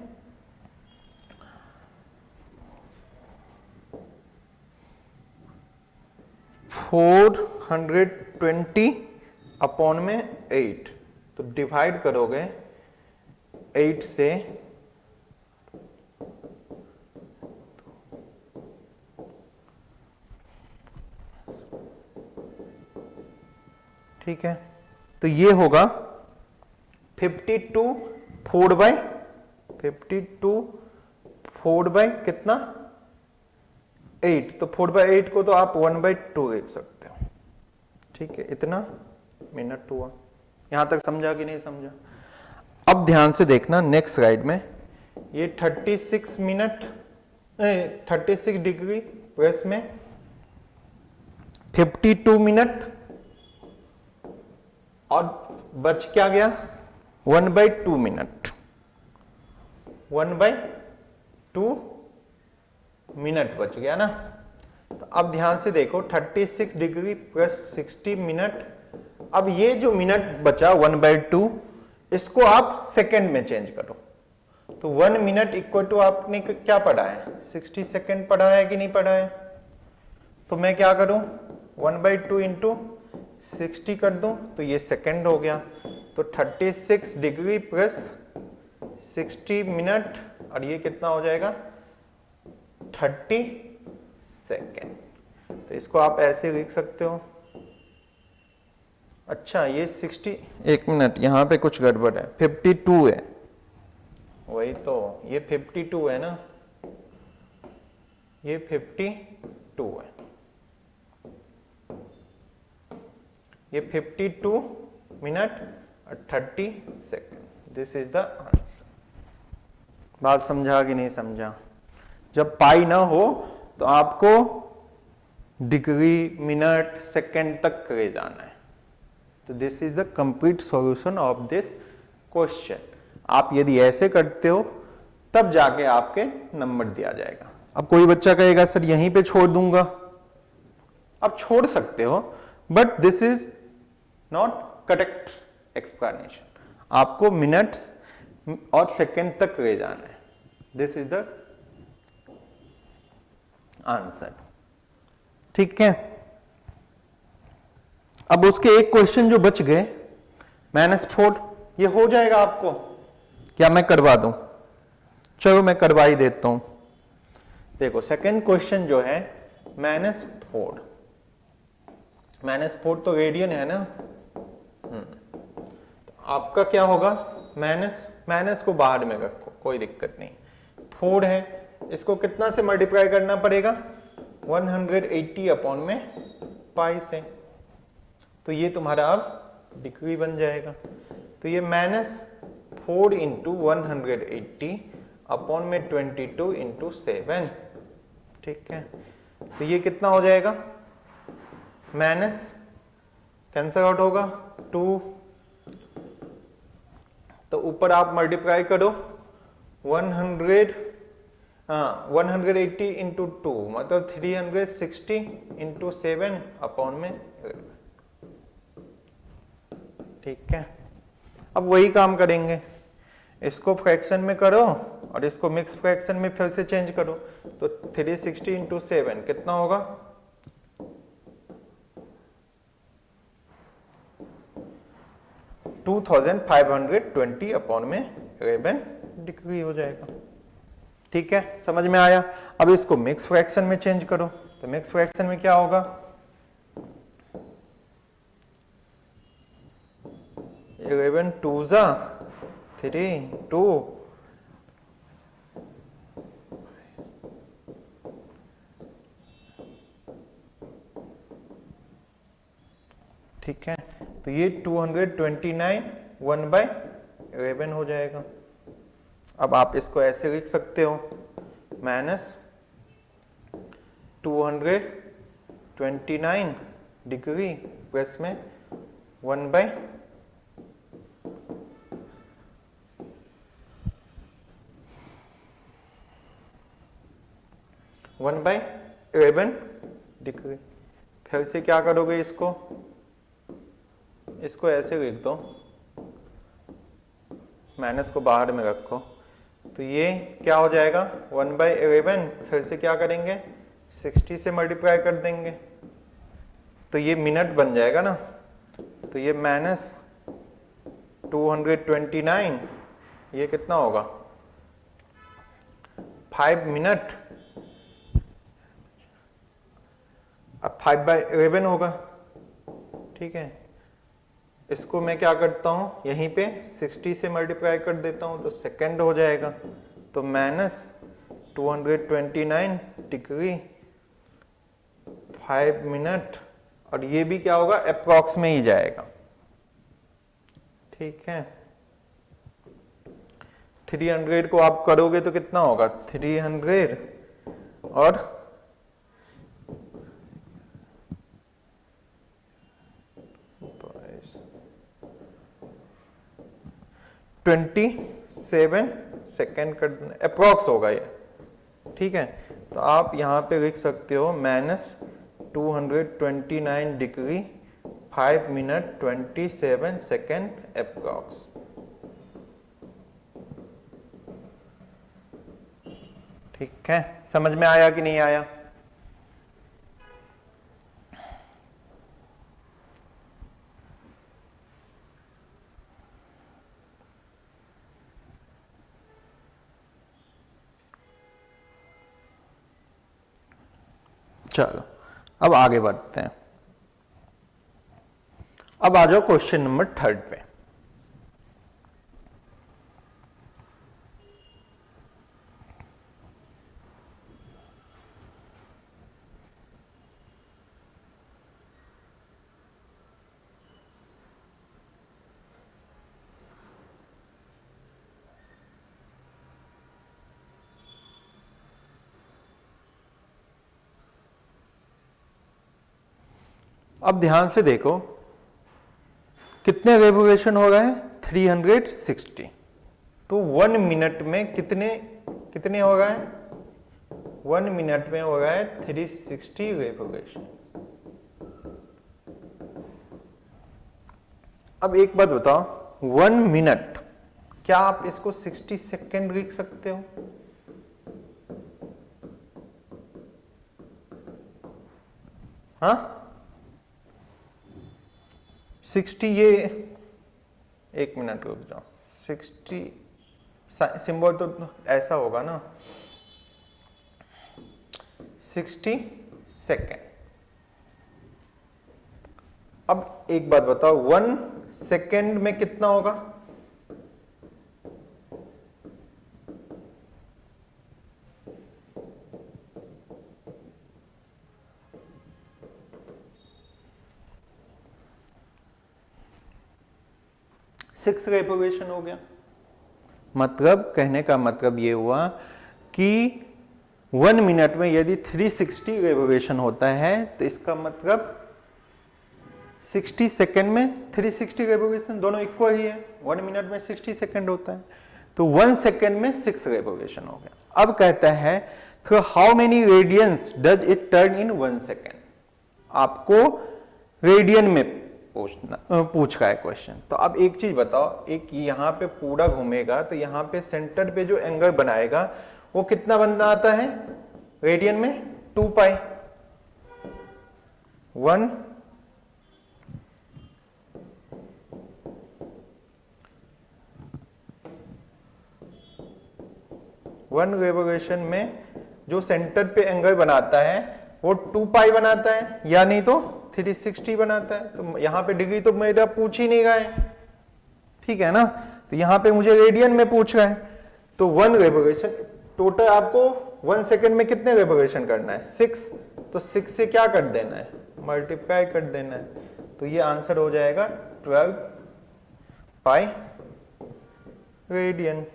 420 अपॉन में 8, तो डिवाइड करोगे 8 से, ठीक है, तो ये होगा 52 4 बाई कितना? 8। तो 4/8 को तो आप 1/2 लिख सकते हो। ठीक है, इतना मिनट हुआ। यहां तक समझा कि नहीं समझा? अब ध्यान से देखना नेक्स्ट स्लाइड में, ये 36 मिनट 36 डिग्री प्लस में 52 मिनट और बच क्या गया? 1/2 मिनट। 1/2 मिनट बच गया ना। तो अब ध्यान से देखो, 36 डिग्री प्लस 60 मिनट, अब ये जो मिनट बचा 1/2, इसको आप सेकंड में चेंज करो। तो 1 मिनट इक्वल टू आपने क्या पढ़ा है? 60 सेकंड पढ़ा है कि नहीं पढ़ा है? तो मैं क्या करूं? 1/2 इंटू 60 कर दूं, तो ये सेकंड हो गया। तो 36 डिग्री प्लस 60 मिनट, और ये कितना हो जाएगा? 30 सेकेंड। तो इसको आप ऐसे लिख सकते हो। अच्छा, ये 60, 1 मिनट, यहां पे कुछ गड़बड़ है, 52 है, वही तो, ये 52 है ना, ये 52 है, ये 52 मिनट और 30 second. This is the answer. बात समझा कि नहीं समझा? जब पाई ना हो तो आपको डिग्री, मिनट, सेकंड तक करे जाना है। तो this is the complete solution of this question. आप यदि ऐसे करते हो तब जाके आपके नंबर दिया जाएगा। अब कोई बच्चा कहेगा सर यहीं पे छोड़ दूंगा, आप छोड़ सकते हो, but this is not correct explanation. आपको मिनट्स और सेकंड तक ले जाना है। This is the answer. ठीक है, अब उसके एक क्वेश्चन जो बच गए, -4, ये हो जाएगा आपको? क्या मैं करवा दूं? चलो मैं करवा ही देता हूं। देखो सेकंड क्वेश्चन जो है -4, -4 तो रेडियन है ना। तो आपका क्या होगा? माइनस को बाहर में रखो, कोई दिक्कत नहीं। 4 है, इसको कितना से मल्टीप्लाई करना पड़ेगा? 180 अपॉन में पाई से। तो ये तुम्हारा अब डिग्री बन जाएगा। तो ये -4 इंटू 180 अपॉन में 22 इंटू 7। ठीक है, तो ये कितना हो जाएगा, माइनस कैंसल आउट होगा 2, तो ऊपर आप मल्टीप्लाई करो 100, हाँ 180 इंटू 2 मतलब 360 इंटू 7 अपॉन में 11। ठीक है, अब वही काम करेंगे, इसको फ्रैक्शन में करो और इसको मिक्स फ्रैक्शन में फिर से चेंज करो, तो 360 इंटू 7 कितना होगा, 2520 अपॉन में 11 डिग्री हो जाएगा। ठीक है, समझ में आया। अब इसको मिक्स फ्रैक्शन में चेंज करो, तो मिक्स फ्रैक्शन में क्या होगा, 11 2 जा 3 2, ठीक है, तो ये 229 1/11 हो जाएगा। अब आप इसको ऐसे लिख सकते हो, माइनस 229 डिग्री प्लस में 1/11 डिग्री। फिर से क्या करोगे, इसको ऐसे लिख दो, माइनस को बाहर में रखो, तो ये क्या हो जाएगा 1/11, फिर से क्या करेंगे 60 से मल्टीप्लाई कर देंगे, तो ये मिनट बन जाएगा ना, तो ये माइनस 229, ये कितना होगा 5 मिनट, अब 5/11 होगा। ठीक है, इसको मैं क्या करता हूं, यहीं पे 60 से मल्टीप्लाई कर देता हूं, तो सेकंड हो जाएगा, तो माइनस 229 डिग्री 5 मिनट, और ये भी क्या होगा अप्रॉक्स में ही जाएगा। ठीक है, 300 को आप करोगे तो कितना होगा 300 और 27 सेकेंड कर देना, अप्रॉक्स होगा ये। ठीक है, तो आप यहां पे लिख सकते हो minus 229 degree 5 minute 27 second approx. ठीक है, समझ में आया कि नहीं आया। चलो अब आगे बढ़ते हैं। अब आ जाओ क्वेश्चन नंबर 3 पे। अब ध्यान से देखो कितने रेवोल्यूशन हो रहे हैं 360, तो 1 मिनट में कितने हो रहा है 1 मिनट में हो रहा है 360 रेवोल्यूशन। अब एक बात बताओ 1 मिनट, क्या आप इसको 60 सेकेंड लिख सकते हो? हाँ 60, ये 1 मिनट रुक जाओ, 60 सिंबल तो ऐसा होगा ना 60 सेकेंड। अब एक बात बताओ 1 सेकेंड में कितना होगा? सिक्स रेवोल्यूशन हो गया। मतलब कहने का मतलब ये हुआ कि 1 मिनट में यदि 360 रेवोल्यूशन होता है तो इसका मतलब 60 सेकंड में 360 रेवोल्यूशन, दोनों इक्वल ही है। 1 मिनट में 60 सेकंड होता है, तो 1 सेकंड में 6 रेवोल्यूशन हो गया। अब कहता है तो how many radians does it turn in 1 second. आपको रेडियन में पूछ रहा है क्वेश्चन। तो अब एक चीज बताओ, एक यहाँ पे पूरा घूमेगा तो यहाँ पे सेंटर पे जो एंगल बनाएगा वो कितना बनना आता है रेडियन में? 2 पाई। 1 रेवोल्यूशन में जो सेंटर पे एंगल बनाता है वो 2 पाई बनाता है, या नहीं तो 360 बनाता है। तो यहाँ पे डिग्री तो मेरा पूछ ही नहीं रहा है, ठीक है ना। तो यहाँ पे मुझे रेडियन में पूछ रहा है। तो 1 रेवोल्यूशन टोटल आपको 1 सेकंड में कितने रेवोल्यूशन करना है? 6। तो 6 से क्या कर देना है? मल्टीप्लाई कर देना है। तो ये आंसर हो जाएगा 12 पाई रेडियन।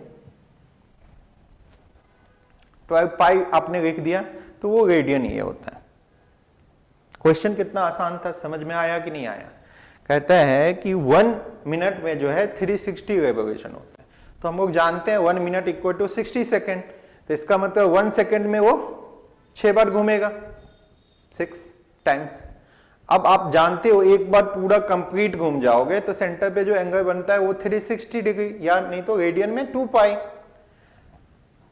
12 पाई आपने लिख दिया तो वो रेडियन ये होता है। क्वेश्चन कितना आसान था, समझ में आया कि नहीं आया? कहता है कि 1 मिनट में जो है 360 रेवोल्यूशन होता है। तो हम लोग जानते हैं 1 मिनट इक्वल टू 60 सेकेंड। तो इसका मतलब 1 सेकेंड में वो 6 बार घूमेगा, 6 टाइम्स। अब आप जानते हो एक बार पूरा कंप्लीट घूम जाओगे तो सेंटर पे जो एंगल बनता है वो 360 डिग्री, या नहीं तो रेडियन में 2 पाई।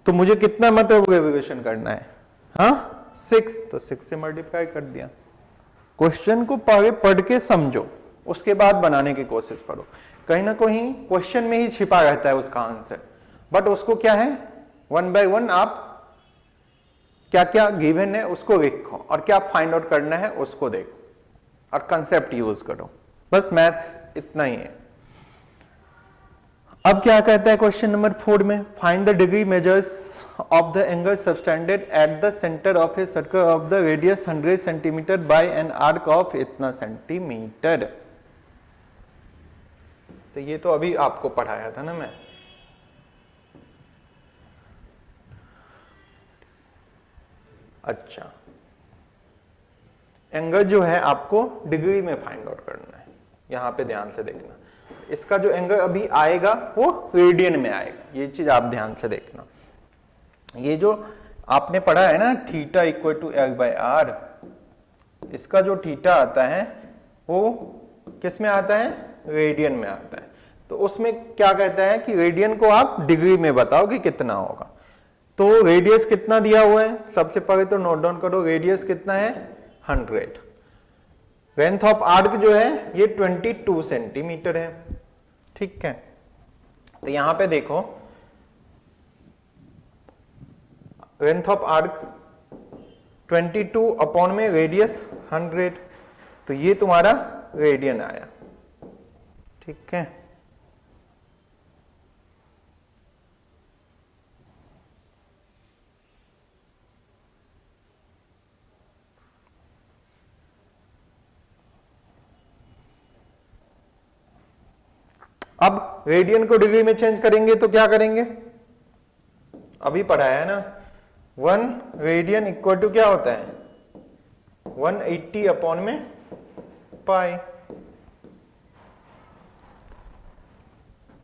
तो मुझे कितना मतलब रेवोल्यूशन करना है? हाँ 6। तो 6 से मल्टीप्लाई कर दिया। क्वेश्चन को पहले पढ़ के समझो, उसके बाद बनाने की कोशिश करो। कहीं ना कहीं क्वेश्चन में ही छिपा रहता है उसका आंसर, बट उसको क्या है 1 बाय 1 आप क्या क्या गिवन है उसको लिखो और क्या फाइंड आउट करना है उसको देखो और कंसेप्ट यूज करो। बस मैथ्स इतना ही है। अब क्या कहता है क्वेश्चन नंबर 4 में? Find the degree measures of the angle subtended at the centre of A circle of the radius 100 centimetre bye an arc of इतना सेंटीमीटर। तो ये तो अभी आपको पढ़ाया था ना मैं। अच्छा, एंगल जो है आपको डिग्री में फाइंड आउट करना है। यहां पे ध्यान से देखना, इसका जो एंगल अभी आएगा वो रेडियन में आएगा, ये चीज आप ध्यान से देखना। ये जो आपने पढ़ा है ना theta equal to L by R, इसका जो थीटा आता है वो किस में आता है? रेडियन में आता है। तो उसमें क्या कहता है कि रेडियन को आप डिग्री में बताओ कि कितना होगा। तो रेडियस कितना दिया हुआ है? सबसे पहले तो नोट डाउन करो, रेडियस कितना है? 100। लेंथ ऑफ आर्क जो है ये 22 सेंटीमीटर है, ठीक है। तो यहां पे देखो लेंथ ऑफ आर्क 22 अपॉन में रेडियस 100, तो ये तुम्हारा रेडियन आया, ठीक है। अब रेडियन को डिग्री में चेंज करेंगे तो क्या करेंगे? अभी पढ़ाया है ना, 1 रेडियन इक्वल टू क्या होता है? 180 अपॉन में पाई।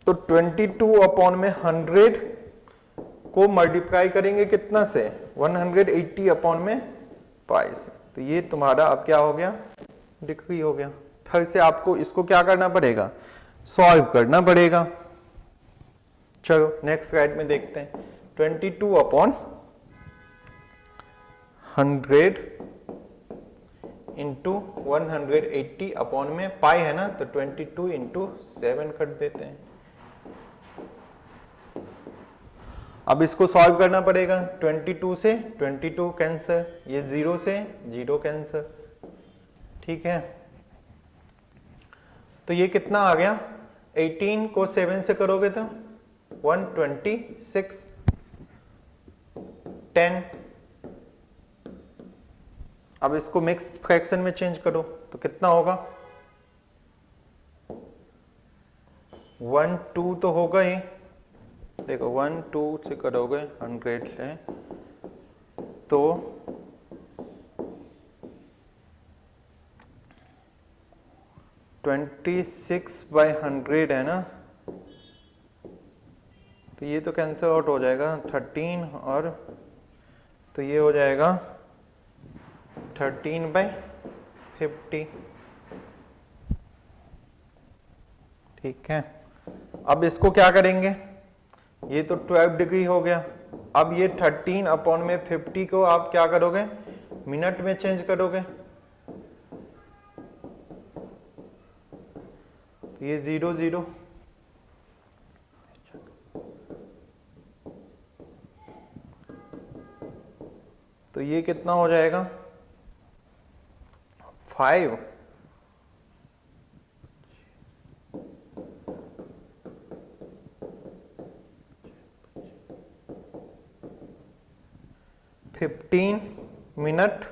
तो 22 अपॉन में 100 को मल्टीप्लाई करेंगे कितना से? 180 अपॉन में पाई से। तो ये तुम्हारा अब क्या हो गया? डिग्री हो गया। फिर से आपको इसको क्या करना पड़ेगा? सॉल्व करना पड़ेगा। चलो नेक्स्ट स्लाइड में देखते हैं। 22 अपॉन 100 इंटू 180 अपॉन में पाई है ना, तो 22 इंटू 7 कर देते हैं। अब इसको सॉल्व करना पड़ेगा। 22 से 22 कैंसर, ये 0 से 0 कैंसर, ठीक है। तो ये कितना आ गया? 18 को 7 से करोगे तो 126, 10। अब इसको मिक्स फ्रैक्शन में चेंज करो तो कितना होगा? 1 2 तो होगा ही। देखो 1 2 से करोगे 100 से तो 26/100 है ना, तो ये तो कैंसिल आउट हो जाएगा 13, और तो ये हो जाएगा 13/50। ठीक है, अब इसको क्या करेंगे, ये तो 12 डिग्री हो गया। अब ये 13/50 को आप क्या करोगे, मिनट में चेंज करोगे, तो ये 0 0, तो ये कितना हो जाएगा 5। फिफ्टीन मिनट,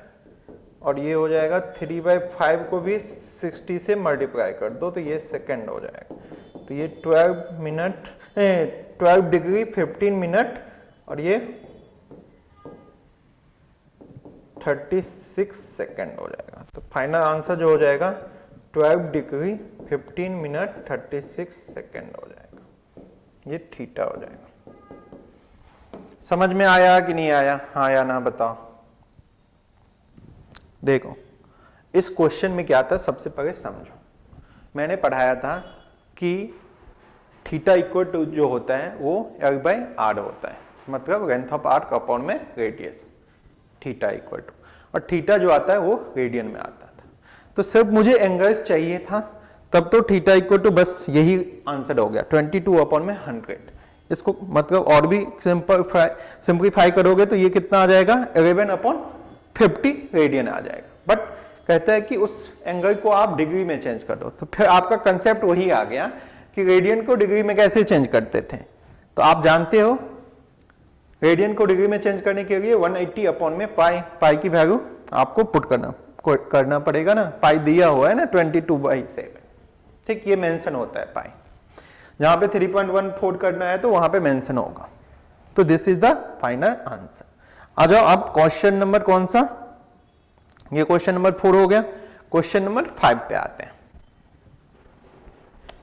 और ये हो जाएगा 3/5 को भी 60 से मल्टीप्लाई कर दो तो ये सेकंड हो जाएगा। तो ये 12 डिग्री 15 मिनट, और ये 36 सेकंड हो जाएगा। तो फाइनल आंसर जो हो जाएगा 12 डिग्री 15 मिनट 36 सेकंड हो जाएगा, ये थीटा हो जाएगा। समझ में आया कि नहीं आया, हाँ या ना बताओ। देखो इस क्वेश्चन में क्या था, सबसे पहले समझो, मैंने पढ़ाया था कि थीटा इक्वल टू जो होता है वो L/r होता है, मतलब लेंथ ऑफ आर्क अपॉन में रेडियस, थीटा इक्वल टू, और थीटा जो आता है वो रेडियन में आता था। तो सिर्फ मुझे एंगल्स चाहिए था, तब तो थीटा इक्वल टू बस यही आंसर हो गया 22/100। इसको मतलब और भी सिंपलीफाई करोगे तो ये कितना आ जाएगा 11/50 रेडियन आ जाएगा। बट कहता है कि उस एंगल को आप डिग्री में चेंज कर दो, तो फिर आपका कंसेप्ट वही आ गया कि रेडियन को डिग्री में कैसे चेंज करते थे। तो आप जानते हो रेडियन को डिग्री में चेंज करने के लिए 180/पाई, पाई की वैल्यू आपको पुट करना पड़ेगा ना, पाई दिया हुआ है ना 22/7। ठीक, ये मेंशन होता है पाई, जहां पे 3.14 करना है तो वहां पे मेंशन होगा। तो this is the final answer. आ जाओ अब क्वेश्चन नंबर कौन सा, ये क्वेश्चन नंबर 4 हो गया। क्वेश्चन नंबर 5 पे आते हैं।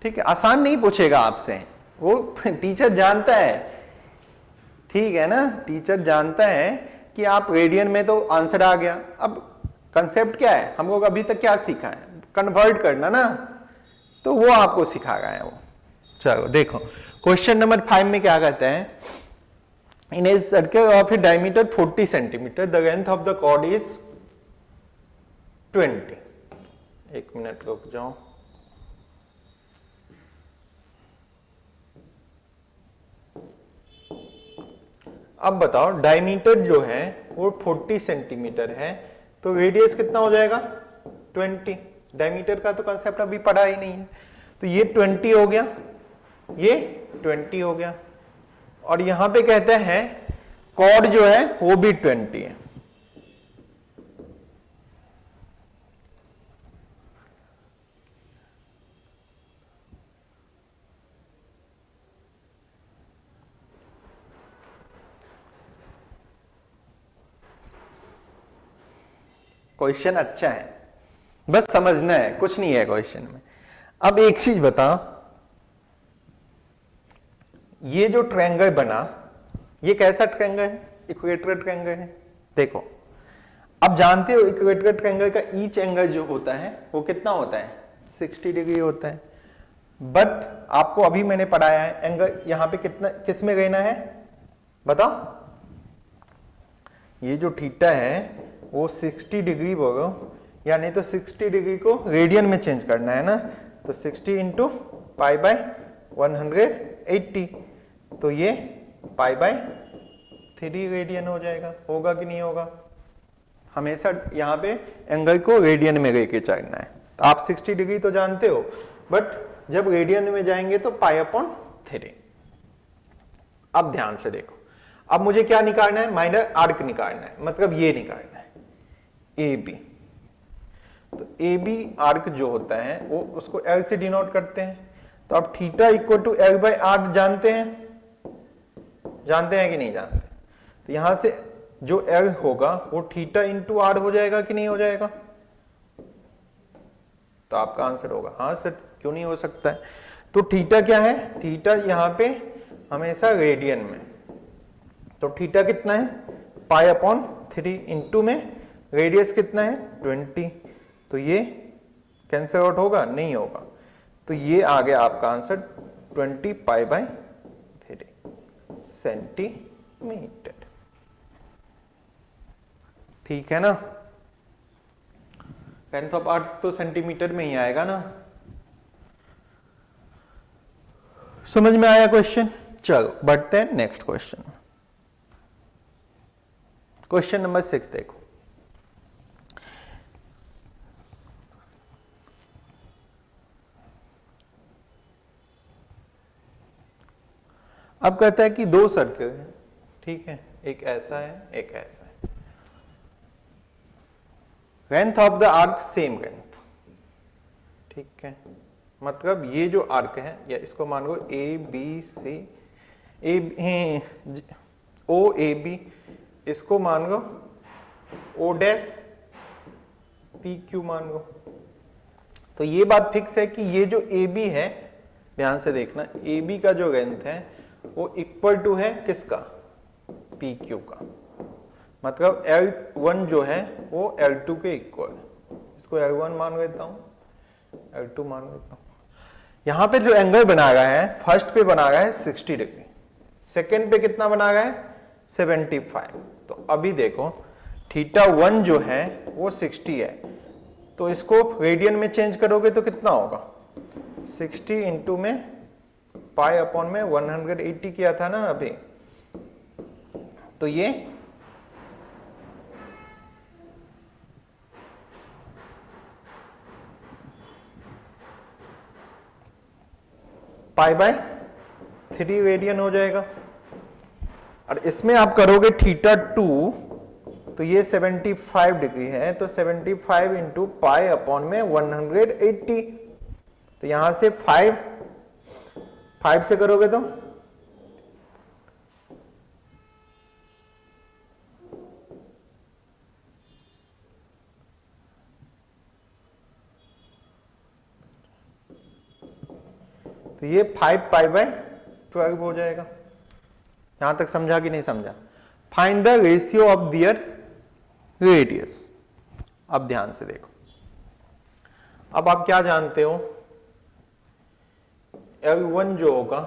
ठीक है, आसान नहीं पूछेगा आपसे, वो टीचर जानता है, ठीक है ना, टीचर जानता है कि आप रेडियन में तो आंसर आ गया। अब कंसेप्ट क्या है, हम लोग अभी तक क्या सीखा है, कन्वर्ट करना ना, तो वो आपको सिखा रहा है वो। चलो देखो क्वेश्चन नंबर 5 में क्या कहता है, in a circle of a diameter 40 centimetre the length of the chord is 20। एक मिनट रुक जाओ, अब बताओ डायमीटर जो है वो 40 सेंटीमीटर है, तो रेडियस कितना हो जाएगा 20। डायमीटर का तो कंसेप्ट अभी पढ़ा ही नहीं है, तो ये 20 हो गया, ये 20 हो गया, और यहां पे कहते हैं कॉर्ड जो है वो भी 20 है। क्वेश्चन अच्छा है, बस समझना है, कुछ नहीं है क्वेश्चन में। अब एक चीज बताओ, ये जो ट्रायंगल बना ये कैसा ट्रायंगल है, इक्वेटर ट्रायंगल है। देखो अब जानते हो इक्वेटर ट्रायंगल का ईच एंगल जो होता है वो कितना होता है 60 डिग्री होता है। बट आपको अभी मैंने पढ़ाया है एंगल यहां पे कितना किस में लेना है बताओ, ये जो थीटा है वो 60 डिग्री बोलो, या नहीं तो 60 डिग्री को रेडियन में चेंज करना है ना, तो 60 इंटू पाई बाय 180, तो ये पाई बाय 3 रेडियन हो जाएगा। होगा कि नहीं होगा, हमेशा यहाँ पे एंगल को रेडियन में लेके चलना है। तो आप 60 डिग्री तो जानते हो, बट जब रेडियन में जाएंगे तो पाई अपॉन 3। अब ध्यान से देखो, अब मुझे क्या निकालना है, माइनर आर्क निकालना है, मतलब ये निकालना है ए बी। तो ए बी आर्क जो होता है वो उसको एल से डिनोट करते हैं। तो अब theta equal to L by R जानते हैं कि नहीं जानते। तो यहां से जो एल होगा वो थीटा इंटू आर हो जाएगा कि नहीं हो जाएगा? तो आपका आंसर होगा हाँ सर, क्यों नहीं हो सकता है। तो थीटा क्या है? थीटा यहां पे हमेशा रेडियन में, तो थीटा कितना है? पाई अपॉन 3 इंटू में रेडियस कितना है? 20। तो ये कैंसिल आउट होगा? नहीं होगा। तो ये आ गया आपका आंसर 20 पाई बाय 3 सेंटीमीटर। ठीक है ना? लेंथ ऑफ आर्क तो सेंटीमीटर में ही आएगा ना। समझ में आया क्वेश्चन? चलो बढ़ते हैं नेक्स्ट क्वेश्चन। क्वेश्चन नंबर 6 देखो। अब कहता है कि दो सर्कल है, ठीक है, एक ऐसा है एक ऐसा है, length of the arc same length, ठीक है, मतलब ये जो आर्क है या इसको मान लो A B C, O A B, इसको मान लो ओ डैश पी क्यू मान लो। तो ये बात फिक्स है कि ये जो ए बी है, ध्यान से देखना, ए बी का जो लेंथ है वो इक्वल टू है किसका? पी क्यू का। मतलब L1 जो है वो L2 के इक्वल, इसको L1 मान लेता हूं, L2 मान लेता हूं। यहां पे जो एंगल बना रहा है, फर्स्ट पे बना रहा है 60 डिग्री, सेकेंड पे कितना बना रहा है? 75। तो अभी देखो थीटा 1 जो है वो 60 है, तो इसको रेडियन में चेंज करोगे तो कितना होगा? 60 इंटू में पाई अपॉन में 180 किया था ना अभी, तो ये पाई बाय 3 रेडियन हो जाएगा। और इसमें आप करोगे थीटा 2, तो ये 75 डिग्री है, तो 75 इंटू पाई अपॉन में 180, तो यहां से 5 से करोगे तो ये 5 पाई बाय 12 हो जाएगा। यहां तक समझा कि नहीं समझा? Find the ratio of their radius. अब ध्यान से देखो, अब आप क्या जानते हो? L1 जो होगा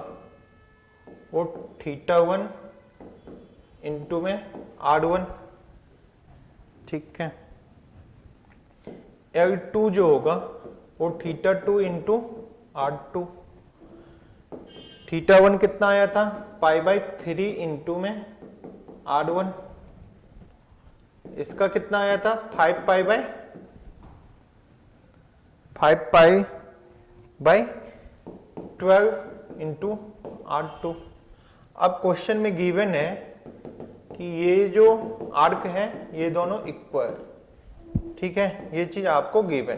वो थीटा 1 इंटू में R1, ठीक है। L2 जो होगा वो थीटा 2 इंटू R2। थीटा 1 कितना आया था? पाई बाय 3 इंटू में R1। इसका कितना आया था? 5 पाई बाय 12 इंटू R2। अब क्वेश्चन में गिवन है कि ये जो आर्क है ये दोनों इक्वल, ठीक है, ये चीज आपको गिवन।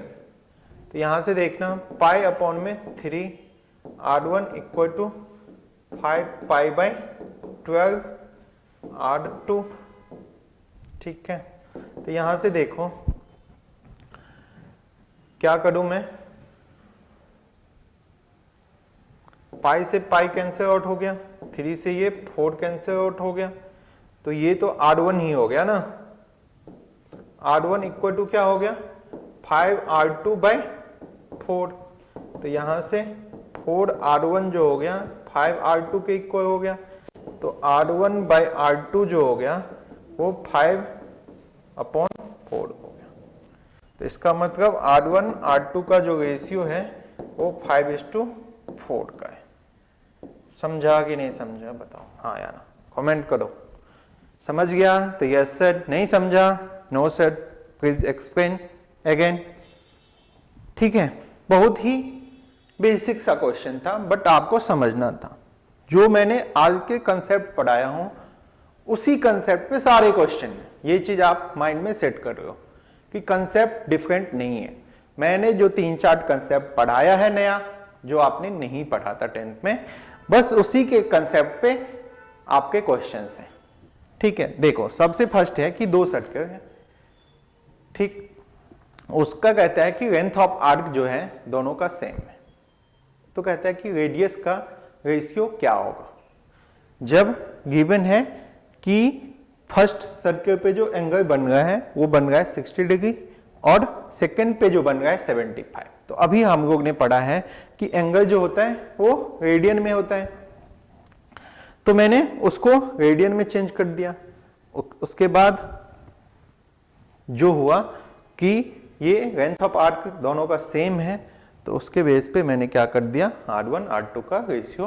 तो यहां से देखना पाई अपॉन में 3 R1 equal to 5 pi by 12 R2, ठीक है। तो यहां से देखो क्या करूं मैं? पाई से पाई कैंसिल आउट हो गया, 3 से ये 4 कैंसिल आउट हो गया, तो ये तो R1 ही हो गया ना। R1 इक्वल टू क्या हो गया? 5 R2 बाय 4। तो यहां से 4 R1 जो हो गया 5 R2 के इक्वल हो गया, तो R1 बाय R2 जो हो गया वो 5 अपॉन 4 हो गया। तो इसका मतलब R1 R2 का जो रेशियो है वो 5:4 का है। समझा कि नहीं समझा? बताओ हाँ या ना, कमेंट करो। समझ गया तो यस सर, नहीं समझा no sir, please explain again, ठीक है। बहुत ही बेसिक सा क्वेश्चन था, बट आपको समझना था। जो मैंने आज के कंसेप्ट पढ़ाया हूं उसी कंसेप्ट पे सारे क्वेश्चन है। ये चीज आप माइंड में सेट कर लो कि कंसेप्ट डिफरेंट नहीं है। मैंने जो 3-4 कंसेप्ट पढ़ाया है नया, जो आपने नहीं पढ़ा था 10th में, बस उसी के कंसेप्ट पे आपके क्वेश्चंस हैं, ठीक है, देखो सबसे फर्स्ट है कि दो सर्कल है, ठीक, उसका कहता है कि लेंथ ऑफ आर्क जो है दोनों का सेम है, तो कहता है कि रेडियस का रेशियो क्या होगा जब गिवन है कि फर्स्ट सर्कल पे जो एंगल बन रहा है वो बन रहा है 60 डिग्री और सेकंड पे जो बन रहा है 75। तो अभी हम लोग ने पढ़ा है कि एंगल जो होता है वो रेडियन में होता है, तो मैंने उसको रेडियन में चेंज कर दिया। उसके बाद जो हुआ कि ये लेंथ ऑफ आर्क दोनों का सेम है, तो उसके बेस पे मैंने क्या कर दिया, R1 R2 का रेशियो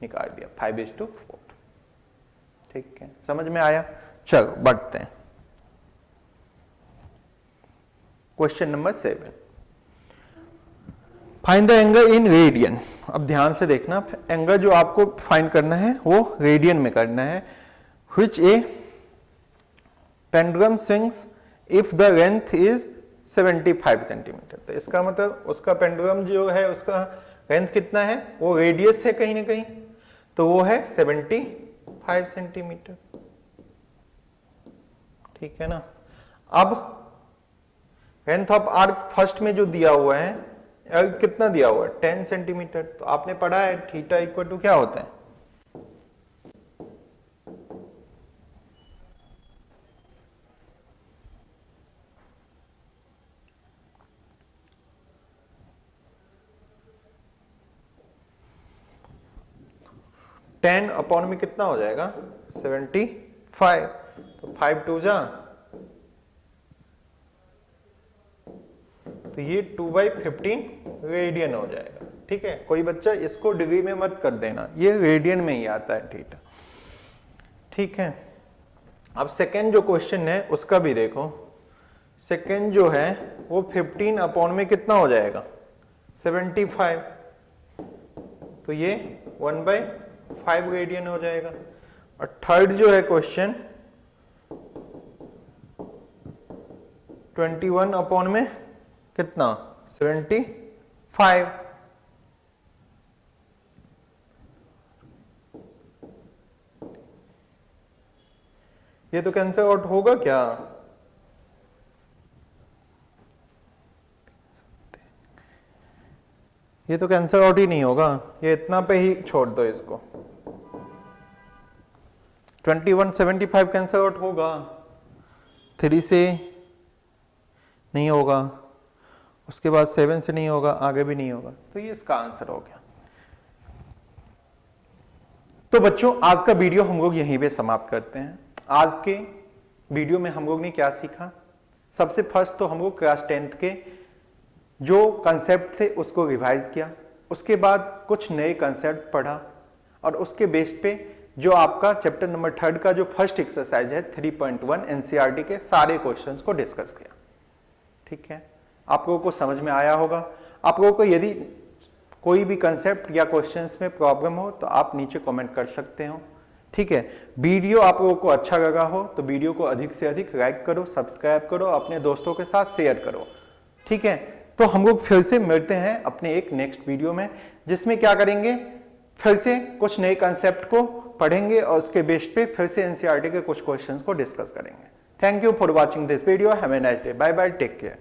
निकाल दिया 5:4। ठीक है, समझ में आया। चलो बढ़ते हैं question number 7, find the angle in radian. अब ध्यान से देखना, एंगल जो आपको फाइंड करना है वो रेडियन में करना है। Which A pendulum swings if the length is 75 centimetre. तो इसका मतलब उसका पेंडुलम जो है उसका लेंथ कितना है, वो रेडियस है कहीं ना कहीं, तो वो है 75 सेंटीमीटर। ठीक है ना। अब लेंथ ऑफ आर्क फर्स्ट में जो दिया हुआ है कितना दिया हुआ है, 10 सेंटीमीटर। तो आपने पढ़ा है थीटा इक्वल टू क्या होता है, टेन अपॉन में कितना हो जाएगा 75, तो 5 2 जा, तो ये 2/15 रेडियन हो जाएगा। ठीक है, कोई बच्चा इसको डिग्री में मत कर देना, ये रेडियन में ही आता है थीटा। ठीक है, अब सेकेंड जो क्वेश्चन है उसका भी देखो। सेकेंड जो है वो 15 अपॉन में कितना हो जाएगा 75, तो ये 1/5 रेडियन हो जाएगा। और थर्ड जो है क्वेश्चन 21 अपॉन में कितना 75, ये तो कैंसिल आउट होगा क्या, ये तो कैंसिल आउट ही नहीं होगा, ये इतना पे ही छोड़ दो इसको। 21 75 कैंसिल आउट होगा, 3 से नहीं होगा, उसके बाद 7 से नहीं होगा, आगे भी नहीं होगा, तो ये इसका आंसर हो गया। तो बच्चों आज का वीडियो हम लोग यहीं पे समाप्त करते हैं। आज के वीडियो में हम लोग ने क्या सीखा, सबसे फर्स्ट तो हम लोग क्लास 10th के जो कंसेप्ट थे उसको रिवाइज किया, उसके बाद कुछ नए कंसेप्ट पढ़ा, और उसके बेस पे जो आपका चैप्टर नंबर 3 का जो फर्स्ट एक्सरसाइज है 3.1 एनसीईआरटी के सारे क्वेश्चंस को डिस्कस किया। ठीक है, आप लोगों को समझ में आया होगा। आप लोगों को यदि कोई भी कंसेप्ट या क्वेश्चंस में प्रॉब्लम हो तो आप नीचे कमेंट कर सकते हो। ठीक है, वीडियो आप लोगों को अच्छा लगा हो तो वीडियो को अधिक से अधिक लाइक करो, सब्सक्राइब करो, अपने दोस्तों के साथ शेयर करो। ठीक है, तो हम लोग फिर से मिलते हैं अपने एक नेक्स्ट वीडियो में, जिसमें क्या करेंगे, फिर से कुछ नए कंसेप्ट को पढ़ेंगे और उसके बेस पे फिर से एनसीईआरटी के कुछ क्वेश्चंस को डिस्कस करेंगे। Thank you for watching this video, have a nice day, bye bye, take care.